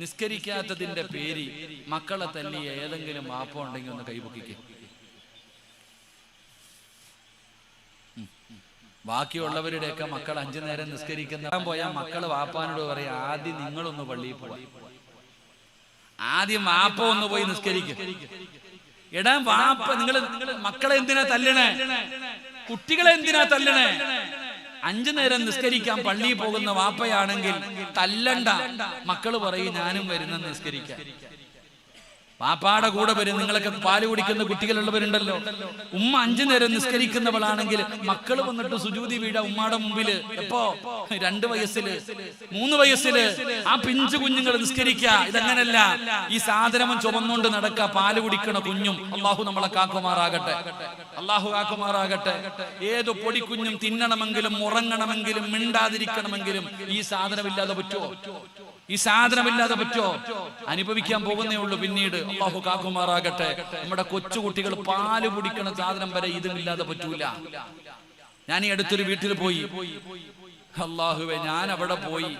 നിസ്കരിക്കാത്തതിന്റെ പേര് മക്കളെ തല്ലിയ ഏതെങ്കിലും വാപ്പ ഉണ്ടെങ്കിൽ ഒന്ന് കൈപൊക്കിക്കേ. ബാക്കിയുള്ളവരുടെയൊക്കെ മക്കൾ 5 നേരം നിസ്കരിക്കുന്ന പോയാൽ മക്കള് വാപ്പാനോട് പറയാം, ആദ്യം നിങ്ങളൊന്ന് പള്ളിയിൽ പോവാ, ആദ്യം വാപ്പ ഒന്ന് പോയി നിസ്കരിക്കും. എടാ വാപ്പ, നിങ്ങൾ മക്കളെ എന്തിനാ തല്ലണേ? കുട്ടികളെ എന്തിനാ തല്ലണേ? 5 നേരം നിസ്കരിക്കാൻ പള്ളിയിൽ പോകുന്ന വാപ്പയാണെങ്കിൽ തല്ലണ്ട. മക്കള് പറയും ഞാനും വരുന്ന നിസ്കരിക്കാൻ. പാപ്പാടെ കൂടെ വരും. നിങ്ങളൊക്കെ പാല് കുടിക്കുന്ന കുട്ടികളുള്ളവരുണ്ടല്ലോ. ഉമ്മ 5 നേരം നിസ്കരിക്കുന്നവളാണെങ്കിൽ മക്കള് വന്നിട്ട് സുജൂദി വീഴ ഉമ്മയുടെ മുമ്പില്. എപ്പോ? 2 വയസ്സില്, 3 വയസ്സില് ആ പിഞ്ചു കുഞ്ഞുങ്ങൾ നിസ്കരിക്ക. ഇതങ്ങനല്ല. ഈ സാധനം ചുമന്നുകൊണ്ട് നടക്ക, പാല് കുടിക്കണ കുഞ്ഞും. അള്ളാഹു നമ്മളെ കാക്കുമാറാകട്ടെ, അള്ളാഹു കാക്കുമാറാകട്ടെ. ഏത് പൊടിക്കുഞ്ഞും തിന്നണമെങ്കിലും ഉറങ്ങണമെങ്കിലും മിണ്ടാതിരിക്കണമെങ്കിലും ഈ സാധനമില്ലാതെ പറ്റുമോ? ഈ സാധനമില്ലാതെ പറ്റുമോ? അനുഭവിക്കാൻ പോകുന്നേ ഉള്ളൂ പിന്നീട്. അല്ലാഹു കാക്കുമാറാകട്ടെ. നമ്മുടെ കൊച്ചുകുട്ടികൾ പാല് കുടിക്കണ സാധനം വരെ ഇതുമില്ലാതെ പറ്റൂല. ഞാൻ ഈ അടുത്തൊരു വീട്ടിൽ പോയി. അല്ലാഹുവേ, ഞാൻ അവിടെ പോയി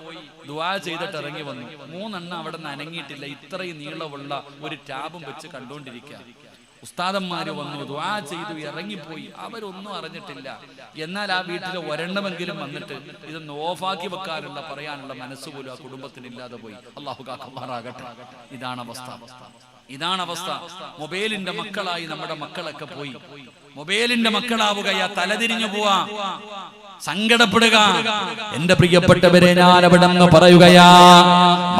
ദുആ ചെയ്തിട്ട് ഇറങ്ങി വന്നു. 3 എണ്ണം അവിടെ നിന്ന് അനങ്ങിയിട്ടില്ല. ഇത്രയും നീളമുള്ള ഒരു ടാബും വെച്ച് കണ്ടുകൊണ്ടിരിക്കുക. ഉസ്താദന്മാര് വന്നു, ദുആ ചെയ്തു, ഇറങ്ങിപ്പോയി. അവരൊന്നും അറിഞ്ഞിട്ടില്ല. എന്നാൽ ആ വീട്ടിലെ ഒരെണ്ണമെങ്കിലും വന്നിട്ട് ഇതൊന്ന് ഓഫാക്കി വെക്കാനുള്ള, പറയാനുള്ള മനസ്സുപോലും ആ കുടുംബത്തിനില്ലാതെ പോയി. അല്ലാഹു കാക്കുമാറാകട്ടെ. ഇതാണ് അവസ്ഥ, ഇതാണ് അവസ്ഥ. മൊബൈലിന്റെ മക്കളായി നമ്മുടെ മക്കളൊക്കെ പോയി. മൊബൈലിന്റെ മക്കളാവുകയാ, തലതിരിഞ്ഞു പോവാ, സങ്കടപ്പെടുക. എന്റെ പ്രിയപ്പെട്ടവരെ, ഞാൻ അവിടെ നിന്ന് പറയുകയാ,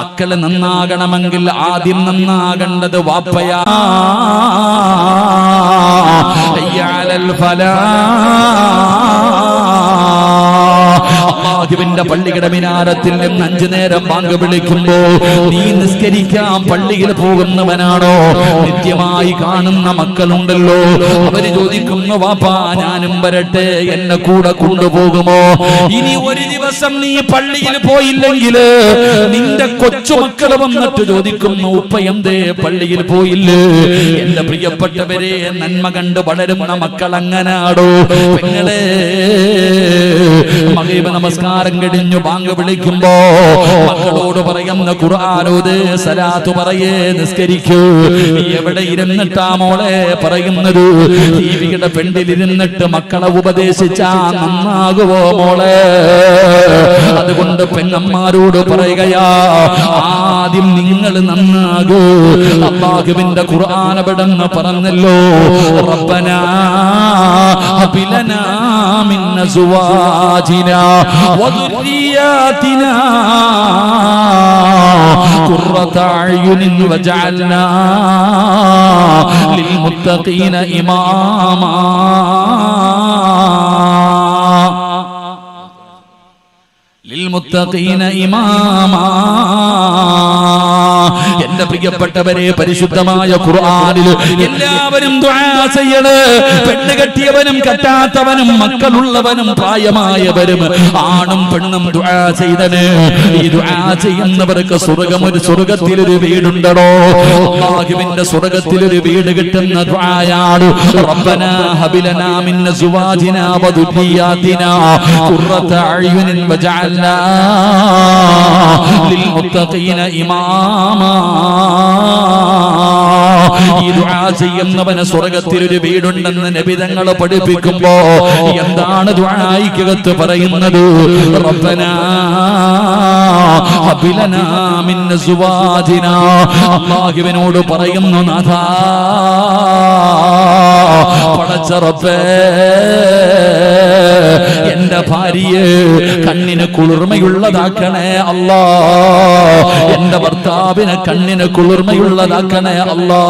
മക്കള് നന്നാകണമെങ്കിൽ ആദ്യം നന്നാകേണ്ടത് വാപ്പയാ. അല്ലാഹുവിന്റെ പള്ളിയുടെ മിനാരത്തിൽ നിന്ന് 5 നേരം ബാങ്ക് വിളിക്കുമ്പോ നീ നിസ്കരിക്കാൻ പള്ളിയിൽ പോകുന്നവനാണോ? നിത്യമായി കാണുന്ന മക്കളുണ്ടല്ലോ, അവര് ചോദിക്കുന്നു, വാപ്പാ ഞാനും വരട്ടെ, എന്നെ കൂടെ കൊണ്ടുപോകുമോ? ഇനി ഒരു ദിവസം നീ പള്ളിയിൽ പോയില്ലെങ്കിൽ നിന്റെ കൊച്ചുമക്കൾ വന്നിട്ട് ചോദിക്കുന്നു, ഉപ്പ എന്തേ പള്ളിയിൽ പോയില്ലേ? എന്റെ പ്രിയപ്പെട്ടവരെ, നന്മ കണ്ട് വളരുന്ന മക്കൾ അങ്ങനാടോ? പെങ്ങളെ, മഗ്‌രിബ് നമസ്കാരം കഴിഞ്ഞു ബാങ്ക് വിളിക്കുമ്പോ മക്കളോട് പറയുന്ന ഖുർആനോദ്, സലാത്ത് പറയേ, നിസ്കരിക്കൂ. എവിടെ ഇരുന്നിട്ടാ മോളെ പറയുന്നത്? ടിവിയുടെ പെണ്ടിലിരുന്നിട്ട് മക്കളെ ഉപദേശിച്ചാ നന്നാകുവോ മോളെ? അതുകൊണ്ട് പെങ്ങന്മാരോട് പറയുകയാ, ആദ്യം നിങ്ങൾ നന്നാകൂ. അല്ലാഹുവിന്റെ ഖുർആൻ അവിടെന്ന് പറഞ്ഞല്ലോ, റബ്ബനാ ഹബ് ലനാ മിൻ അസ്വാജിനാ വദുരിയാതിനാ ഖുർറത അയുനിൻ വജഅൽനാ ലിൽമുത്തഖീന ഇമാമാ. ലിൽമുത്തഖീന ഇമാമാ. എന്റെ പ്രിയപ്പെട്ടവരെ, പരിശുദ്ധമായ ഖുർആനിൽ എല്ലാവരും ദുആ ചെയ്യണേ. പെണ്ണ് കെട്ടിയവനും കെട്ടാത്തവനും മക്കളുള്ളവനും പ്രായമായവരും ആണും പെണ്ണും ദുആ ചെയ്തന്. ഈ ദുആ ചെയ്യുന്നവർക്ക് സ്വർഗ്ഗത്തിലൊരു വീടുണ്ടോ? അല്ലാഹുവിന്റെ സ്വർഗ്ഗത്തിലൊരു വീട് കിട്ടുന്ന ദുആയാണ്. റബ്ബനാ ഹബ് ലനാ മിൻ അസ്വാജിനാ വദുരിയാതിനാ ഖുർറത അയുനിൻ വജഅൽനാ ലിൽമുത്തഖീന ഇമാമാ. ഈ ദുആ ചെയ്യുന്നവന് സ്വർഗ്ഗത്തിൽ ഒരു വീടുണ്ടെന്ന് നബി തങ്ങൾ പഠിപ്പിക്കുമ്പോ എന്താണ് ദുആയിക്കകത്ത് പറയുന്നത്? റബ്ബനാ ഹബ് ലനാ മിൻ അസ്വാജിനാ. അല്ലാഹുവിനോട് പറയുന്നു, നാഥാ പടച്ച റബ്ബേ, എന്റെ ഭാര്യയെ കണ്ണിന് കുളിർമയുള്ളതാക്കണേ അല്ലാ, എന്റെ ഭർത്താവിനെ കണ്ണിന് കുളിർമയുള്ളതാക്കണേ അല്ലാ,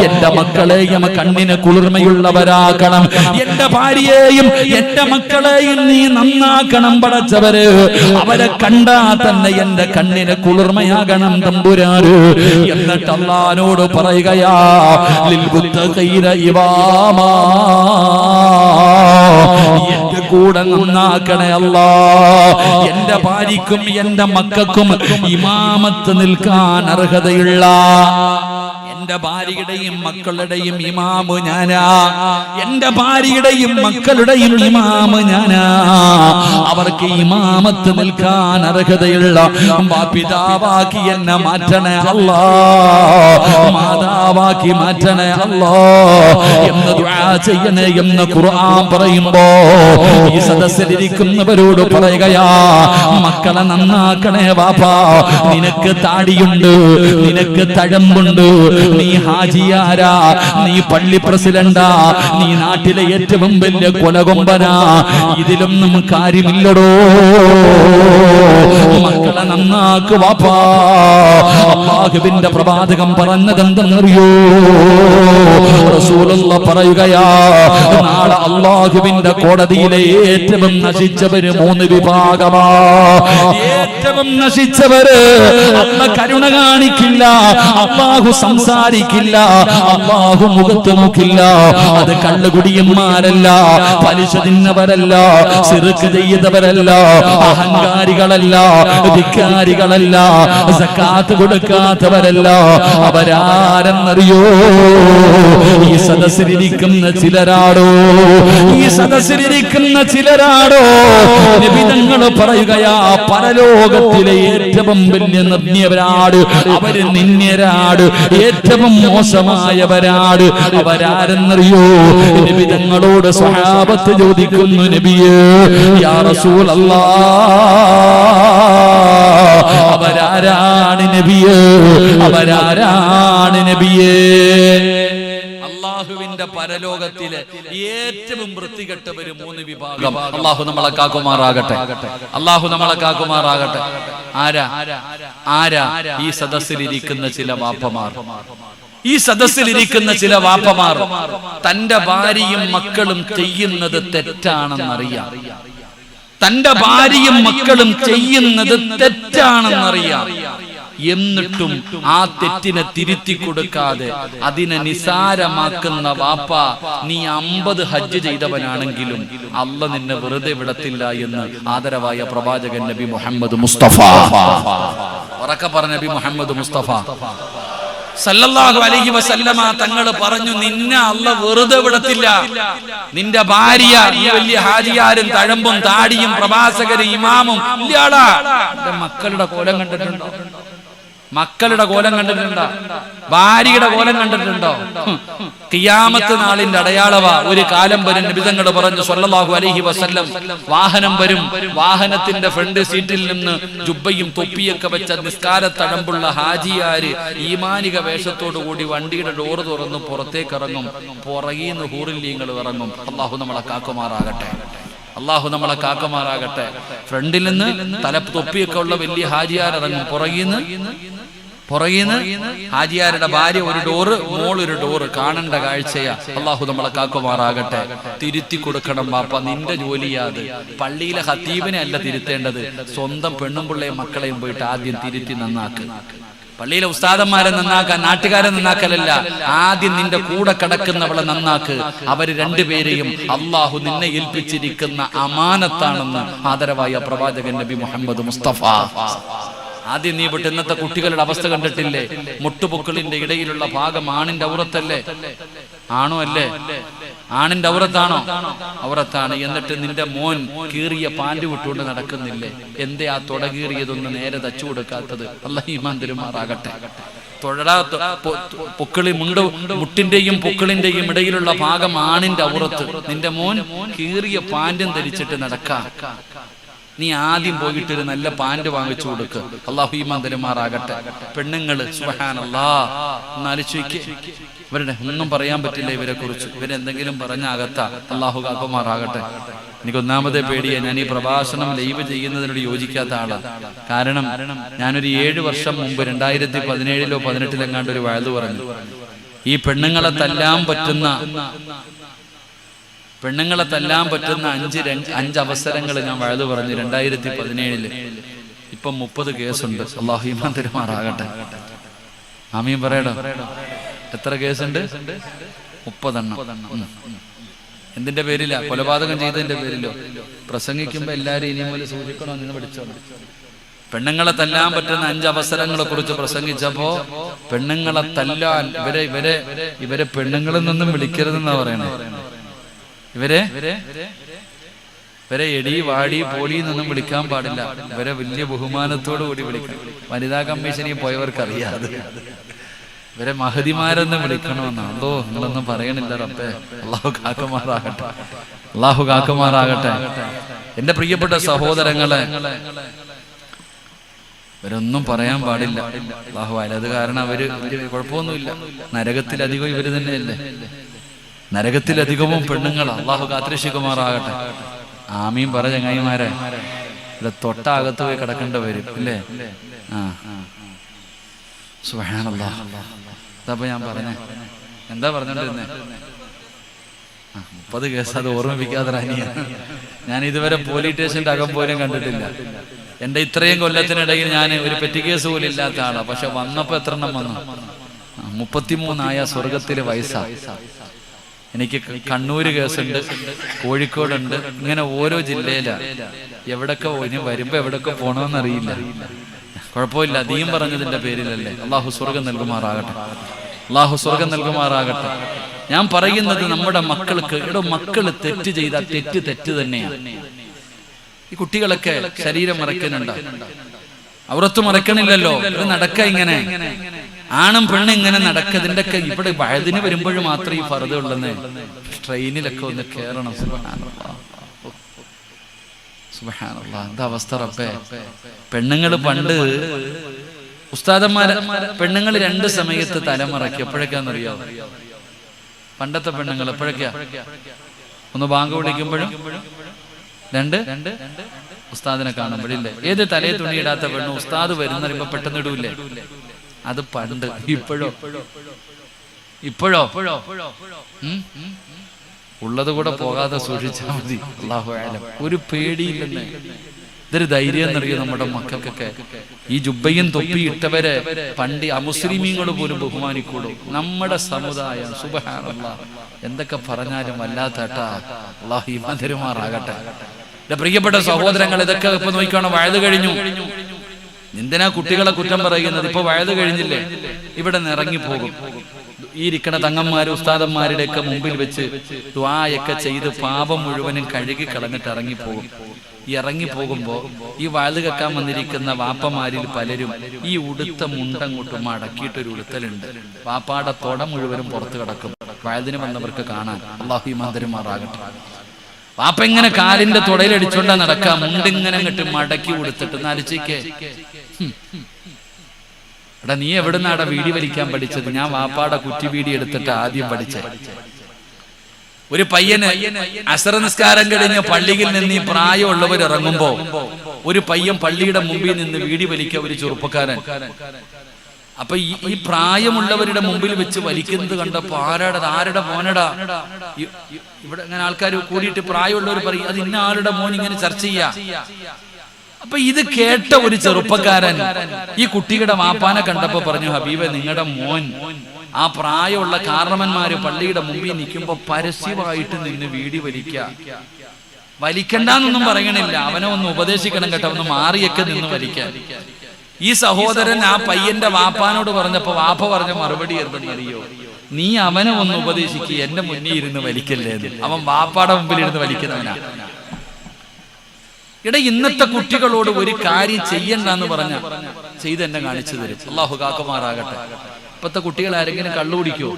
എന്റെ മക്കളെയും കണ്ണിന് കുളിർമയുള്ളവരാക്കണം, എന്റെ ഭാര്യയെയും എന്റെ മക്കളെയും നീ നന്നാക്കണം പടച്ചവര്. അവരെ കണ്ടാ തന്നെ എന്റെ കണ്ണിന് കുളിർമയാകണം തമ്പുരാന്. എന്നിട്ട് അല്ലാഹുവോട് പറയുകയാ, ലിൽ മുത്തഖീന ഇമാമാ, എന്റെ കൂടെ നന്നാക്കണേ അല്ലാ, എന്റെ ഭാര്യക്കും എന്റെ മക്കൾക്കും ഇമാമത്ത് നിൽക്കാൻ അർഹതയുള്ള, എന്റെ ഭാര്യയുടെയും മക്കളുടെയും ഇമാമ് ഞാനാ, എന്റെ ഭാര്യയുടെയും മക്കളുടെയും ഇമാമ് ഞാനാ, അവർക്ക് ഇമാമത്ത് നിൽക്കാൻ അർഹതയുള്ള പിതാവാക്കി എന്നെ മാറ്റണേ അല്ലാ, മാതാവാക്കി മാറ്റണേ അല്ലാ എന്ന് ദുആ ചെയ്യണേ എന്ന് ഖുർആൻ പറയുമ്പോ ഈ സദസ്സിലിരിക്കുന്നവരോട് പറയുകയാ, മക്കളെ നന്നാക്കണേ വാപ്പാ, നിനക്ക് താടിയുണ്ട്, നിനക്ക് തഴമ്പുണ്ട്, നീ ഹാജിയാരാ, നീ പള്ളി പ്രസിഡന്റാ, നീ നാട്ടിലെ ഏറ്റവും വലിയ കൊലകൊമ്പനാ, ഇതിലൊന്നും കാര്യമില്ലടോ, മക്കളെ നന്നാക്ക് വാപ്പാ. അല്ലാഹുവിന്റെ പ്രവാചകം പറഞ്ഞതെന്തെന്നറിയോ? റസൂലുള്ളാഹി പറയുകയാ, നാളെ അല്ലാഹുവിന്റെ കോടതിയിലെ ഏറ്റവും നശിച്ചവര് 3 വിഭാഗമാ. ഏറ്റവും നശിച്ചവര് അല്ലാഹു കരുണ കാണിക്കില്ല, അല്ലാഹു സംസാരിക്കില്ല, അല്ലാഹു മുഖത്ത് നോക്കില്ല. അത് കള്ളുകുടിയന്മാരല്ല, പലിശ തിന്നവരല്ല, ശിർക്ക് ചെയ്തവരല്ല, അഹങ്കാരികളല്ല, ധിക്കാരികളല്ല, സക്കാത്ത് കൊടുക്കാത്തവരല്ല. അവരാരെന്നറിയോ? ഈ സദസ്സിലിരിക്കുന്ന ചിലരാടോ, ഈ സദസ്സിലിരിക്കുന്ന ചിലരാടോ. നബി തങ്ങൾ പറയുകയാ, പരലോകത്തിലെ ഏറ്റവും വലിയ നിന്ദ്യവരാട്, അവര് നിന്ദ്യരാട്, ഏറ്റവും മോശമായവരാട്. അവരാരെന്നറിയോ? നബി തങ്ങളോട് സ്വഹാബത്ത് ചോദിക്കുന്നു, നബിയേ, യാ റസൂലല്ലാഹ്, അവരാരാണ് നബിയേ, അവരാരാണ് നബിയേ? അല്ലാഹുവിന്റെ പരലോകത്തിലെ ഏറ്റവും വൃത്തികെട്ടവര് 3 വിഭാഗം. അല്ലാഹു നമ്മളെ കാക്കുമാറാകട്ടെ, അല്ലാഹു നമ്മളെ കാക്കുമാറാകട്ടെ. ആരാ ആരാ? ഈ സദസ്സിലിരിക്കുന്ന ചില വാപ്പമാർ, ഈ സദസ്സിലിരിക്കുന്ന ചില വാപ്പമാർ തന്റെ ഭാര്യയും മക്കളും ചെയ്യുന്നത് തെറ്റാണെന്നറിയാം, തന്റെ ഭാര്യയും മക്കളും ചെയ്യുന്നത് തെറ്റാണെന്നറിയാം, എന്നിട്ടും ആ തെറ്റിനെ തിരുത്തി കൊടുക്കാതെ അതിനെ നിസാരമാക്കുന്ന വാപ്പ, നീ 50 ഹജ്ജ് ചെയ്തവനാണെങ്കിലും അല്ലാഹ് നിന്നെ വെറുതെ വിടത്തില്ല എന്ന് ആദരവായ പ്രവാചകൻ നബി മുഹമ്മദ് മുസ്തഫ, ഉറക്കെ പറഞ്ഞ നബി മുഹമ്മദ് മുസ്തഫ സല്ലല്ലാഹു അലൈഹി വസല്ലമ തങ്ങൾ പറഞ്ഞു, നിന്നെ അല്ലാഹ് വെറുതെ വിടത്തില്ല. നിന്റെ ഭാര്യ ഈ വലിയ ഹാജിയാരും തഴമ്പും താടിയും പ്രവാസകരും ഇമാമും ഇല്ലാടാ. മക്കളുടെ കോലം കണ്ടിട്ടുണ്ടോ? മക്കളുടെ കോലം കണ്ടിട്ടുണ്ടോ? ഭാര്യയുടെ കോലം കണ്ടിട്ടുണ്ടോ? ഖിയാമത്ത് നാളിന്റെ അടയാളവാ. ഒരു കാലം വരും, നബി തങ്ങൾ പറഞ്ഞു സല്ലല്ലാഹു അലൈഹി വസല്ലം, വാഹനം വരും, വാഹനത്തിന്റെ ഫ്രണ്ട് സീറ്റിൽ നിന്ന് ജുബ്ബയും തൊപ്പിയൊക്കെ വെച്ച നിസ്കാരത്തഴമ്പുള്ള ഹാജിയാര് ഈമാനിക വേഷത്തോടു കൂടി വണ്ടിയുടെ ഡോറ് തുറന്ന് പുറത്തേക്ക് ഇറങ്ങും, പുറകീന്ന് ഹൂറില്ലീങ്ങൾ ഇറങ്ങും. അല്ലാഹു നമ്മളെ കാക്കുമാറാകട്ടെ, അല്ലാഹു നമ്മളെ കാക്കുമാറാകട്ടെ. ഫ്രണ്ടിൽ നിന്ന് തല തൊപ്പിയൊക്കെ ഉള്ള വലിയ ഹാജിയാർ ഇറങ്ങും, പുറകീന്ന് ഹാജിയാരുടെ ഭാര്യ ഒരു ഡോറ്, മോൾ ഒരു ഡോറ്. കാണേണ്ട കാഴ്ചയാ. അല്ലാഹു നമ്മളെ കാക്കുമാറാകട്ടെ. തിരുത്തി കൊടുക്കണം വാപ്പ, നിന്റെ ജോലിയാത്. പള്ളിയിലെ ഖതീബിനെ അല്ല തിരുത്തേണ്ടത്, സ്വന്തം പെണ്ണും പിള്ളയും മക്കളെയും പോയിട്ട് ആദ്യം തിരുത്തി നന്നാക്ക്. പള്ളിയിലെ ഉസ്താദന്മാരെ നന്നാക്കാൻ, നാട്ടുകാരെ നന്നാക്കലല്ല, ആദ്യം നിന്റെ കൂടെ കിടക്കുന്നവളെ നന്നാക്ക്. അവര് രണ്ടുപേരെയും അല്ലാഹു നിന്നെ ഏൽപ്പിച്ചിരിക്കുന്ന അമാനത്താണെന്ന് ആദരവായ പ്രവാചകൻ നബി മുഹമ്മദ് മുസ്തഫ ആദ്യം നീ വിട്ട് ഇന്നത്തെ കുട്ടികളുടെ അവസ്ഥ കണ്ടിട്ടില്ലേ? മുട്ടുപൊക്കിളിന്റെ ഇടയിലുള്ള ഭാഗം ആണിന്റെ ഔറത്തല്ലേ? ആണോ അല്ലേ? ആണിന്റെ ഔറത്താണോ? ഔറത്താണ്. എന്നിട്ട് നിന്റെ മോൻ കീറിയ പാൻറ് വിട്ടുകൊണ്ട് നടക്കുന്നില്ലേ? എന്തേ ആ തുട കീറിയതൊന്ന് നേരെ തച്ചു കൊടുക്കാത്തത്? അല്ലാഹു ഈമാൻ തരുമാറാകട്ടെ. പൊക്കിളി മുട്ടിന്റെയും പൊക്കിളിന്റെയും ഇടയിലുള്ള ഭാഗം ആണിന്റെ ഔറത്ത്. നിന്റെ മോൻ കീറിയ പാൻറും ധരിച്ചിട്ട് നടക്കാം. നീ ആദ്യം പോയിട്ടൊരു നല്ല പാൻറ് വാങ്ങിച്ചു കൊടുക്കുക. അല്ലാഹു ഈമാൻ തരുമാറാകട്ടെ. പെണ്ണുങ്ങള് സുബ്ഹാനല്ലാഹ് എന്നാലോചിക്ക്. ഇവരുടെ ഒന്നും പറയാൻ പറ്റില്ല ഇവരെ കുറിച്ച്. ഇവരെന്തെങ്കിലും പറഞ്ഞാകത്ത അല്ലാഹു കാക്കുമാറാകട്ടെ. എനിക്ക് ഒന്നാമതേ പേടിയാ. ഞാൻ ഈ പ്രഭാഷണം ലൈവ് ചെയ്യുന്നതിനോട് യോജിക്കാത്ത ആളാണ്. കാരണം ഞാനൊരു 7 വർഷം മുമ്പ് 2017-ലോ 2018-ലോ എങ്ങാണ്ട് ഒരു വഅദ് പറഞ്ഞു. ഈ പെണ്ണുങ്ങളെ തല്ലാൻ പറ്റുന്ന 5 അവസരങ്ങൾ ഞാൻ വഅദ് പറഞ്ഞു 2017-ല്. ഇപ്പം 30 കേസുണ്ട്. അല്ലാഹു ഈമാൻ തരുമാറാകട്ടെ. ആമീൻ പറയടാ. എത്ര കേസുണ്ട്? 30 എണ്ണം. എന്തിന്റെ പേരിലാ? കൊലപാതകം ചെയ്തതിന്റെ പേരിലോ? പ്രസംഗിക്കുമ്പോ എല്ലാരും ഇനി മുതൽ സൂചിക്കണോ നിന്ന് പഠിച്ചോളൂ. പെണ്ണുങ്ങളെ തല്ലാൻ പറ്റുന്ന 5 അവസരങ്ങളെ കുറിച്ച് പ്രസംഗിച്ചപ്പോ പെണ്ണുങ്ങളെ തല്ലാൻ ഇവരെ പെണ്ണുങ്ങളിൽ നിന്നും വിളിക്കരുതെന്നാ പറയണേ. ഇവരെ എടി വാടി പോളി എന്നൊന്നും വിളിക്കാൻ പാടില്ല. ഇവരെ വലിയ ബഹുമാനത്തോടു കൂടി വിളിക്കണം. വനിതാ കമ്മീഷനിൽ പോയവർക്കറിയാതെ ഇവരെ മഹതിമാരെന്ന് വിളിക്കണമെന്നാണ്. അതോ നിങ്ങളൊന്നും പറയണില്ല റബ്ബേ. അല്ലാഹു കാക്കുമാറാകട്ടെ. അല്ലാഹു കാക്കുമാറാകട്ടെ. എന്റെ പ്രിയപ്പെട്ട സഹോദരങ്ങളെ, ഇവരൊന്നും പറയാൻ പാടില്ല. അല്ലാഹു അത് കാരണം അവര് കുഴപ്പമൊന്നുമില്ല. നരകത്തിലധികം ഇവര് തന്നെയല്ലേ? നരകത്തിലധികവും പെണ്ണുങ്ങൾ. അല്ലാഹു കാത്തിരക്ഷിക്കുമാറാകട്ടെ. ആമീൻ പറ ചങ്ങായിമാരെ. ഇവിടെ തൊട്ടകത്ത് പോയി കിടക്കേണ്ട വരും ഇല്ലേ? സുബ്ഹാനല്ലാഹ്. അതപ്പോ ഞാൻ പറഞ്ഞേ, എന്താ പറഞ്ഞോണ്ടിരുന്നേ? 30 കേസ്. അത് ഓർമ്മിപ്പിക്കാതെ ഞാൻ ഇതുവരെ പോലീസ് സ്റ്റേഷന്റെ അകം പോലും കണ്ടിട്ടില്ല. എന്റെ ഇത്രയും കൊല്ലത്തിനിടയിൽ ഞാൻ ഒരു പെറ്റി കേസ് പോലും ഇല്ലാത്ത ആളാ. പക്ഷെ വന്നപ്പോ എത്ര എണ്ണം വന്നു? 33 സ്വർഗത്തിലെ വയസ്സാ. എനിക്ക് കണ്ണൂര് കേസുണ്ട്, കോഴിക്കോടുണ്ട്. ഇങ്ങനെ ഓരോ ജില്ലയിലാ. എവിടൊക്കെ ഇനി വരുമ്പോ എവിടൊക്കെ പോണോന്നറിയില്ല. കുഴപ്പമില്ല, ദീൻ പറഞ്ഞതിന്റെ പേരിലല്ലേ. അല്ലാഹു സ്വർഗം നൽകുമാറാകട്ടെ. അല്ലാഹു സ്വർഗം നൽകുമാറാകട്ടെ. ഞാൻ പറയുന്നത് നമ്മുടെ മക്കൾക്ക്, മക്കള് തെറ്റ് ചെയ്ത തെറ്റ് തന്നെയാണ്. ഈ കുട്ടികളൊക്കെ ശരീരം മറക്കുന്നുണ്ട്, അവരൊത്ത് മറക്കണില്ലല്ലോ. ഇത് നടക്ക ഇങ്ങനെ ആണും പെണ്ണും ഇങ്ങനെ നടക്കതിന്റെ ഒക്കെ ഇവിടെ വയതിന് വരുമ്പോഴും മാത്രമേ ഈ ഫർദ് ഉള്ളെന്ന്. ട്രെയിനിലൊക്കെ ഒന്ന് കേറണം. സുബ്ഹാനല്ലാഹ്. എന്താ അവസ്ഥ റബ്ബേ. പെണ്ണുങ്ങള് പണ്ട് ഉസ്താദന്മാര് പെണ്ണുങ്ങൾ 2 സമയത്ത് തലമറക്കി. എപ്പോഴൊക്കെയാണെന്നറിയാം? പണ്ടത്തെ പെണ്ണുങ്ങൾ എപ്പോഴൊക്കെയാ? ഒന്ന് ബാങ്ക് വിളിക്കുമ്പോഴും 2 ഉസ്താദിനെ കാണുമ്പോഴില്ലേ? ഏത് തലയെ തുണിയിടാത്ത പെണ്ണു ഉസ്താദ് വരുന്നറിയുമ്പോ പെട്ടെന്ന് ഇടൂല്ലേ? അത് പണ്ട്. ഇപ്പോഴോ ഉള്ളത് കൂടെ പോകാതെ സൂക്ഷിച്ചാൽ മതി. അല്ലാഹു അഅലം. ഒരു പേടിയില്ലെന്ന്. ഇതൊരു ധൈര്യം എന്നറിയോ നമ്മുടെ മക്കൾക്കൊക്കെ. ഈ ജുബ്ബയും തൊപ്പി ഇട്ടവരെ പണ്ട് അമുസ്ലിമീങ്ങൾ പോലും ബഹുമാനിക്കൂടും. നമ്മുടെ സമുദായം സുബ്ഹാനല്ലാഹ് എന്തൊക്കെ പറഞ്ഞാലും വല്ലാത്തട്ടാ. അല്ലാഹു ഈമാൻ തരുമാറാകട്ടെ. എന്റെ പ്രിയപ്പെട്ട സഹോദരങ്ങൾ, ഇതൊക്കെ ഇപ്പൊ നോക്കിക്കോണം. വയത് കഴിഞ്ഞു. എന്തിനാ കുട്ടികളെ കുറ്റം പറയുന്നത്? ഇപ്പൊ വയത് കഴിഞ്ഞില്ലേ? ഇവിടെ നിന്ന് ഇറങ്ങിപ്പോകും. ഈ ഇരിക്കണ തങ്ങന്മാര് ഉസ്താദന്മാരുടെ ഒക്കെ മുമ്പിൽ വെച്ച് ദുആയൊക്കെ ചെയ്ത് പാപം മുഴുവനും കഴുകി കളഞ്ഞിട്ട് ഇറങ്ങിപ്പോകും. ഈ ഇറങ്ങിപ്പോകുമ്പോ ഈ വയല് കേൾക്കാൻ വന്നിരിക്കുന്ന വാപ്പമാരിൽ പലരും ഈ ഉടുത്ത മുണ്ടങ്ങോട്ട് മടക്കിയിട്ടൊരു ഉടുത്തലുണ്ട്. വാപ്പാടെ തൊട മുഴുവനും പുറത്ത് കിടക്കും. വയലിന് വന്നവർക്ക് കാണാൻ. അല്ലാഹു ഈമാൻ തരുമാറാകട്ടെ. വാപ്പ ഇങ്ങനെ കാലിന്റെ തൊടയിലടിച്ചോണ്ടാ നടക്കാം. മുണ്ടിങ്ങനെ അങ്ങോട്ട് മടക്കി കൊടുത്തിട്ട് നരച്ചിക്കേ. എടാ, നീ എവിടുന്നാടാ വീടി വലിക്കാൻ പഠിച്ചത്? ഞാൻ വാപ്പാടെ കുറ്റി വീടി എടുത്തിട്ട് ആദ്യം പഠിച്ചേ. ഒരു പയ്യന് അസർ നിസ്കാരം കഴിഞ്ഞ് പള്ളിയിൽ നിന്ന് ഈ പ്രായമുള്ളവർ ഇറങ്ങുമ്പോ ഒരു പയ്യൻ പള്ളിയുടെ മുമ്പിൽ നിന്ന് വീടി വലിക്കുക. ഒരു ചെറുപ്പക്കാരൻ. അപ്പൊ ഈ പ്രായമുള്ളവരുടെ മുമ്പിൽ വെച്ച് വലിക്കുന്നത് കണ്ടപ്പോ ആരുടെ മോനടാ? ഇവിടെ അങ്ങനെ ആൾക്കാർ കൂടിയിട്ട് പ്രായമുള്ളവർ പറയും അത് ഇന്ന ആളുടെ മോൻ. ഇങ്ങനെ ചർച്ച ചെയ്യാ. അപ്പൊ ഇത് കേട്ട ഒരു ചെറുപ്പക്കാരൻ ഈ കുട്ടിയുടെ വാപ്പാനെ കണ്ടപ്പോ പറഞ്ഞു, ഹബീബെ, നിങ്ങളുടെ മോൻ ആ പ്രായമുള്ള കാരണവന്മാര് പള്ളിയുടെ മുമ്പിൽ നിൽക്കുമ്പോ പരസ്യമായിട്ട് നിന്ന് വീടി വലിക്കണ്ടെന്നൊന്നും പറയണില്ല. അവനെ ഒന്ന് ഉപദേശിക്കണം കേട്ടോ, ഒന്ന് മാറിയൊക്കെ നിന്ന് വലിക്കാൻ. ഈ സഹോദരൻ ആ പയ്യന്റെ വാപ്പാനോട് പറഞ്ഞപ്പോ വാപ്പ പറഞ്ഞ മറുപടി എന്തെന്നറിയോ? നീ അവനെ ഒന്ന് ഉപദേശിക്കുക, എന്റെ മുന്നിൽ ഇരുന്ന് വലിക്കല്ലേ. അവൻ വാപ്പാടെ മുമ്പിൽ ഇരുന്ന് വലിക്കുന്നവനാ. ഇട ഇന്നത്തെ കുട്ടികളോട് ഒരു കാര്യം ചെയ്യണ്ടെന്ന് പറഞ്ഞ ചെയ്ത് എന്നെ കാണിച്ചു തരും. അള്ളാഹു കാക്കുമാറാകട്ടെ. ഇപ്പത്തെ കുട്ടികൾ ആരെങ്കിലും കള്ളുകുടിക്കോ?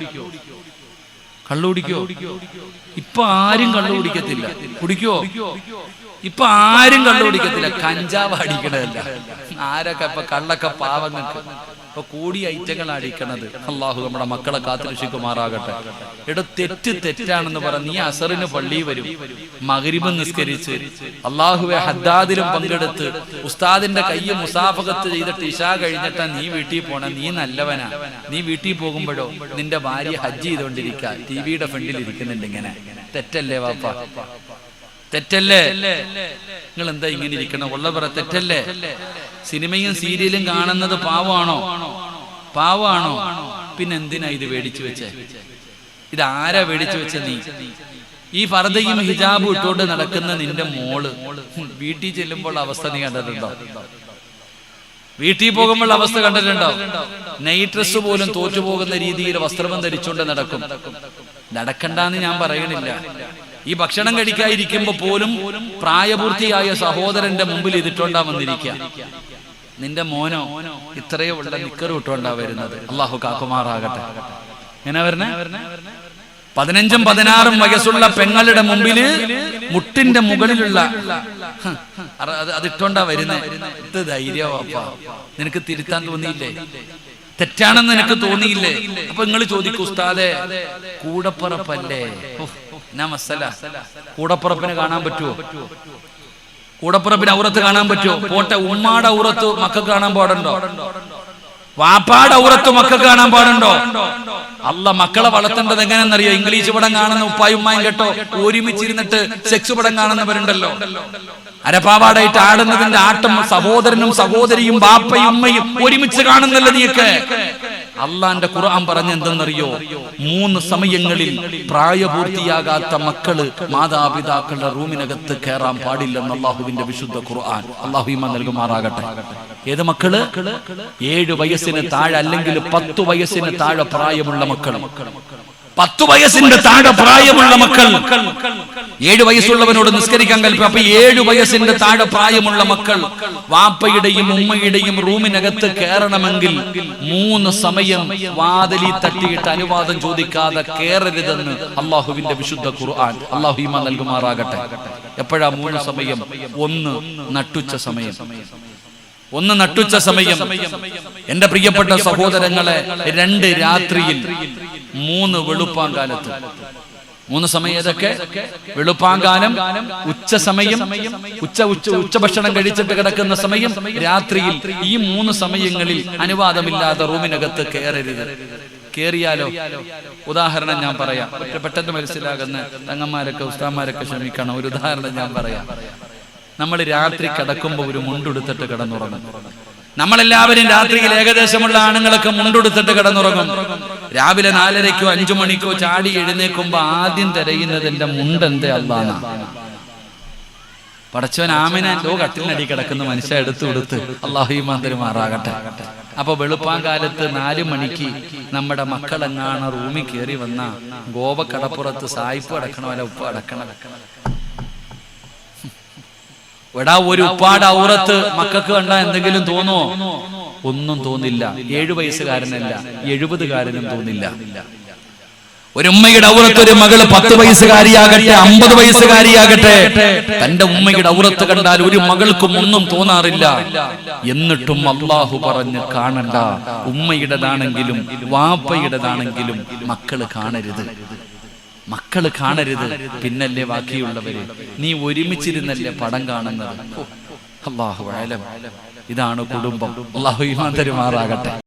ഇപ്പൊ ആരും കള്ളുകുടിക്കത്തില്ല. കുടിക്കോ? ഇപ്പൊ ആരും കള്ളുകുടിക്കത്തില്ല. കഞ്ചാവ് അടിക്കണതല്ല. ആരൊക്കെ ഇപ്പൊ കള്ളൊക്കെ പാവങ്ങൾക്ക് ഇപ്പൊ കൂടിയ ഐറ്റങ്ങൾ അടിക്കണത്. അള്ളാഹു നമ്മുടെ മക്കളെ കാത്തുരക്ഷിക്കുമാറാകട്ടെ. തെറ്റാണെന്ന് പറഞ്ഞ് നീ അസറിന് പള്ളി വരും, മഗ്രിബ് നിസ്കരിച്ച് അള്ളാഹുവെ ഹദ്ദാദിലും പങ്കെടുത്ത് ഉസ്താദിന്റെ കയ്യ് മുസാഫകത്ത് ചെയ്തിട്ട് ഇശാ കഴിഞ്ഞിട്ടാ നീ വീട്ടിൽ പോണ. നീ നല്ലവനാ. നീ വീട്ടിൽ പോകുമ്പോഴോ നിന്റെ ഭാര്യ ഹജ്ജ് ചെയ്തുകൊണ്ടിരിക്ക, ടിവിയുടെ ഫ്രണ്ടിൽ ഇരിക്കുന്നുണ്ട്. ഇങ്ങനെ തെറ്റല്ലേ വാപ്പ? തെറ്റല്ലേ? നിങ്ങൾ എന്താ ഇങ്ങനെ ഇരിക്കണം? ഉള്ള പറ, തെറ്റല്ലേ? സിനിമയും സീരിയലും കാണുന്നത് പാവാണോ? പിന്നെ എന്തിനാ ഇത് മേടിച്ചു വെച്ചേ? ഇതാരാ മേടിച്ചു വെച്ച? നീ ഈ ഫർദയും ഹിജാബും ഇട്ടുകൊണ്ട് നടക്കുന്ന നിന്റെ മോള് വീട്ടിൽ ചെല്ലുമ്പോൾ അവസ്ഥ നീ കണ്ടിട്ടുണ്ടോ? വീട്ടിൽ പോകുമ്പോൾ അവസ്ഥ കണ്ടിട്ടുണ്ടോ? നൈറ്റ് ഡ്രസ് പോലും തോറ്റുപോകുന്ന രീതിയിൽ വസ്ത്രം ധരിച്ചുകൊണ്ട് നടക്കണ്ടെന്ന് ഞാൻ പറയണില്ല. ഈ ഭക്ഷണം കഴിക്കാതിരിക്കുമ്പോ പോലും പ്രായപൂർത്തിയായ സഹോദരന്റെ മുമ്പിൽ ഇതിട്ടോണ്ടാ വന്നിരിക്കുക. നിന്റെ മോനോ ഇത്രയോ ഉള്ള നിക്കറ് ഇട്ടോണ്ടാ വരുന്നത്. അള്ളാഹു കാക്കുമാറാകട്ടെ. എങ്ങനെ വരണേ? 15ഉം 16ഉം വയസ്സുള്ള പെങ്ങളുടെ മുമ്പില് മുട്ടിന്റെ മുകളിലുള്ള അതിട്ടോണ്ടാ വരുന്നേ. ഇത് ധൈര്യവാപ്പാ, നിനക്ക് തിരുത്താൻ തോന്നിയില്ലേ? തെറ്റാണെന്ന് നിനക്ക് തോന്നിയില്ലേ? അപ്പൊ നിങ്ങൾ ചോദിക്കും, ഉസ്താദേ കൂടപ്പറപ്പല്ലേ? കൂടപ്പുറപ്പിനെ കാണാൻ പറ്റുമോ? കൂടപ്പുറപ്പിന് ഔറത്ത് കാണാൻ പറ്റുമോ? പോട്ടെ, ഉമ്മാടെ ഔറത്ത് മക്കൾക്ക് കാണാൻ പാടുണ്ടോ? വാപ്പാടെ ഔറത്ത് മക്കൾക്ക് കാണാൻ പാടുണ്ടോ? അല്ല, മക്കളെ വളർത്തേണ്ടത് എങ്ങനെയെന്നറിയോ? ഇംഗ്ലീഷ് പടം കാണുന്ന ഉപ്പായും ഉമ്മായും കേട്ടോ ഒരുമിച്ചിരുന്നിട്ട് സെക്സ് പടം കാണുന്നവരുണ്ടല്ലോ. അരപ്പാവാടായിട്ട് ആടുന്നതിന്റെ ആട്ടം സഹോദരനും സഹോദരിയും ബാപ്പയും ഉമ്മയും ഒരുമിച്ച് കാണുന്നല്ലോ നീയൊക്കെ. അള്ളാന്റെ ഖുർആൻ പറഞ്ഞ എന്തെന്നറിയോ? 3 സമയങ്ങളിൽ പ്രായപൂർത്തിയാകാത്ത മക്കള് മാതാപിതാക്കളുടെ റൂമിനകത്ത് കയറാൻ പാടില്ലെന്ന് അള്ളാഹുവിന്റെ വിശുദ്ധ ഖുർആൻ. അള്ളാഹു ഈമാൻ നൽകുമാറാകട്ടെ. ഏത് മക്കള്? 7 വയസ്സിന് താഴെ അല്ലെങ്കിൽ 10 വയസ്സിന് താഴെ പ്രായമുള്ള മക്കൾ. 10 വയസ്സിന്റെ താഴെ പ്രായമുള്ള മക്കൾ. 7 വയസ്സുള്ളവനോട് നിസ്കരിക്കാൻ കൽപ്പിക്കും. അപ്പൊ 7 വയസ്സിന്റെ താഴെ പ്രായമുള്ള മക്കൾ വാപ്പയുടെയും ഉമ്മയുടെയും റൂമിനകത്ത് കയറണമെങ്കിൽ 3 സമയം വാതിലി തട്ടിയിട്ട് അനുവാദം ചോദിക്കാതെ കയറരുതെന്ന് അള്ളാഹുവിന്റെ വിശുദ്ധ ഖുർആൻ. അള്ളാഹു ഈമാൻ നൽകുമാറാകട്ടെ. എപ്പോഴാ 3 സമയം? 1 നട്ടുച്ച സമയം. 1 നട്ടുച്ച സമയം. എന്റെ പ്രിയപ്പെട്ട സഹോദരങ്ങളെ, 2 രാത്രിയിൽ, 3 വെളുപ്പാങ്കാലത്ത്. 3 സമയം ഏതൊക്കെ? വെളുപ്പാങ്കാലം, ഉച്ച സമയം, ഉച്ചഭക്ഷണം കഴിച്ചിട്ട് കിടക്കുന്ന സമയം, രാത്രിയിൽ. ഈ 3 സമയങ്ങളിൽ അനുവാദമില്ലാതെ റൂമിനകത്ത് കയറരുത്. കേറിയാലോ? ഉദാഹരണം ഞാൻ പറയാം, പെട്ടെന്ന് മനസ്സിലാകുന്ന തങ്ങന്മാരൊക്കെ ഉസ്താന്മാരൊക്കെ ക്ഷമിക്കണം. ഒരു ഉദാഹരണം ഞാൻ പറയാം. നമ്മൾ രാത്രി കിടക്കുമ്പോൾ ഒരു മുണ്ടെടുത്തിട്ട് കിടന്നുറങ്ങും. നമ്മളെല്ലാവരും രാത്രിയിൽ ഏകദേശമുള്ള ആണുങ്ങളൊക്കെ മുണ്ടെടുത്തിട്ട് കിടന്നുറങ്ങും. രാവിലെ 4:30-ക്കോ 5 മണിക്കോ ചാടി എഴുന്നേക്കുമ്പോ ആദ്യം തിരയുന്നത് എന്റെ മുണ്ടെന്തേ അല്ലാന്ന. പടച്ചവൻ ആമിനോ കട്ടിലിനടി കിടക്കുന്ന മനുഷ്യ എടുത്തു കൊടുത്ത് അള്ളാഹു ഈമാൻ തരുമാറാകട്ടെ. അപ്പൊ വെളുപ്പാങ്കാലത്ത് 4 മണിക്ക് നമ്മുടെ മക്കളെങ്ങാണ് റൂമിൽ കയറി വന്ന ഗോവക്കടപ്പുറത്ത് സായിപ്പ് അടക്കണോ അല്ല ഉപ്പ് അടക്കണം. എടാ, ഒരു ഉപ്പാട് ഔറത്ത് മക്കൾക്ക് കണ്ടാ എന്തെങ്കിലും തോന്നോ? ഒന്നും തോന്നില്ല. 7 വയസ്സുകാരനല്ല 70കാരനും തോന്നില്ല. ഒരു ഉമ്മയുടെ ഔറത്ത് ഒരു മകള് 10 വയസ്സുകാരിയാകട്ടെ 50 വയസ്സുകാരിയാകട്ടെ, തന്റെ ഉമ്മയുടെ ഔറത്ത് കണ്ടാൽ ഒരു മകൾക്കും ഒന്നും തോന്നാറില്ല. എന്നിട്ടും അള്ളാഹു പറഞ്ഞ് കാണണ്ട, ഉമ്മയുടേതാണെങ്കിലും വാപ്പയുടേതാണെങ്കിലും മക്കള് കാണരുത്. പിന്നല്ലേ ബാക്കിയുള്ളവര്. നീ ഒരുമിച്ചിരുന്നല്ലേ പടം കാണുന്നത്. അല്ലാഹു അലം. ഇതാണ് കുടുംബം. അല്ലാഹു ഈമാൻ തരുമാറാകട്ടെ.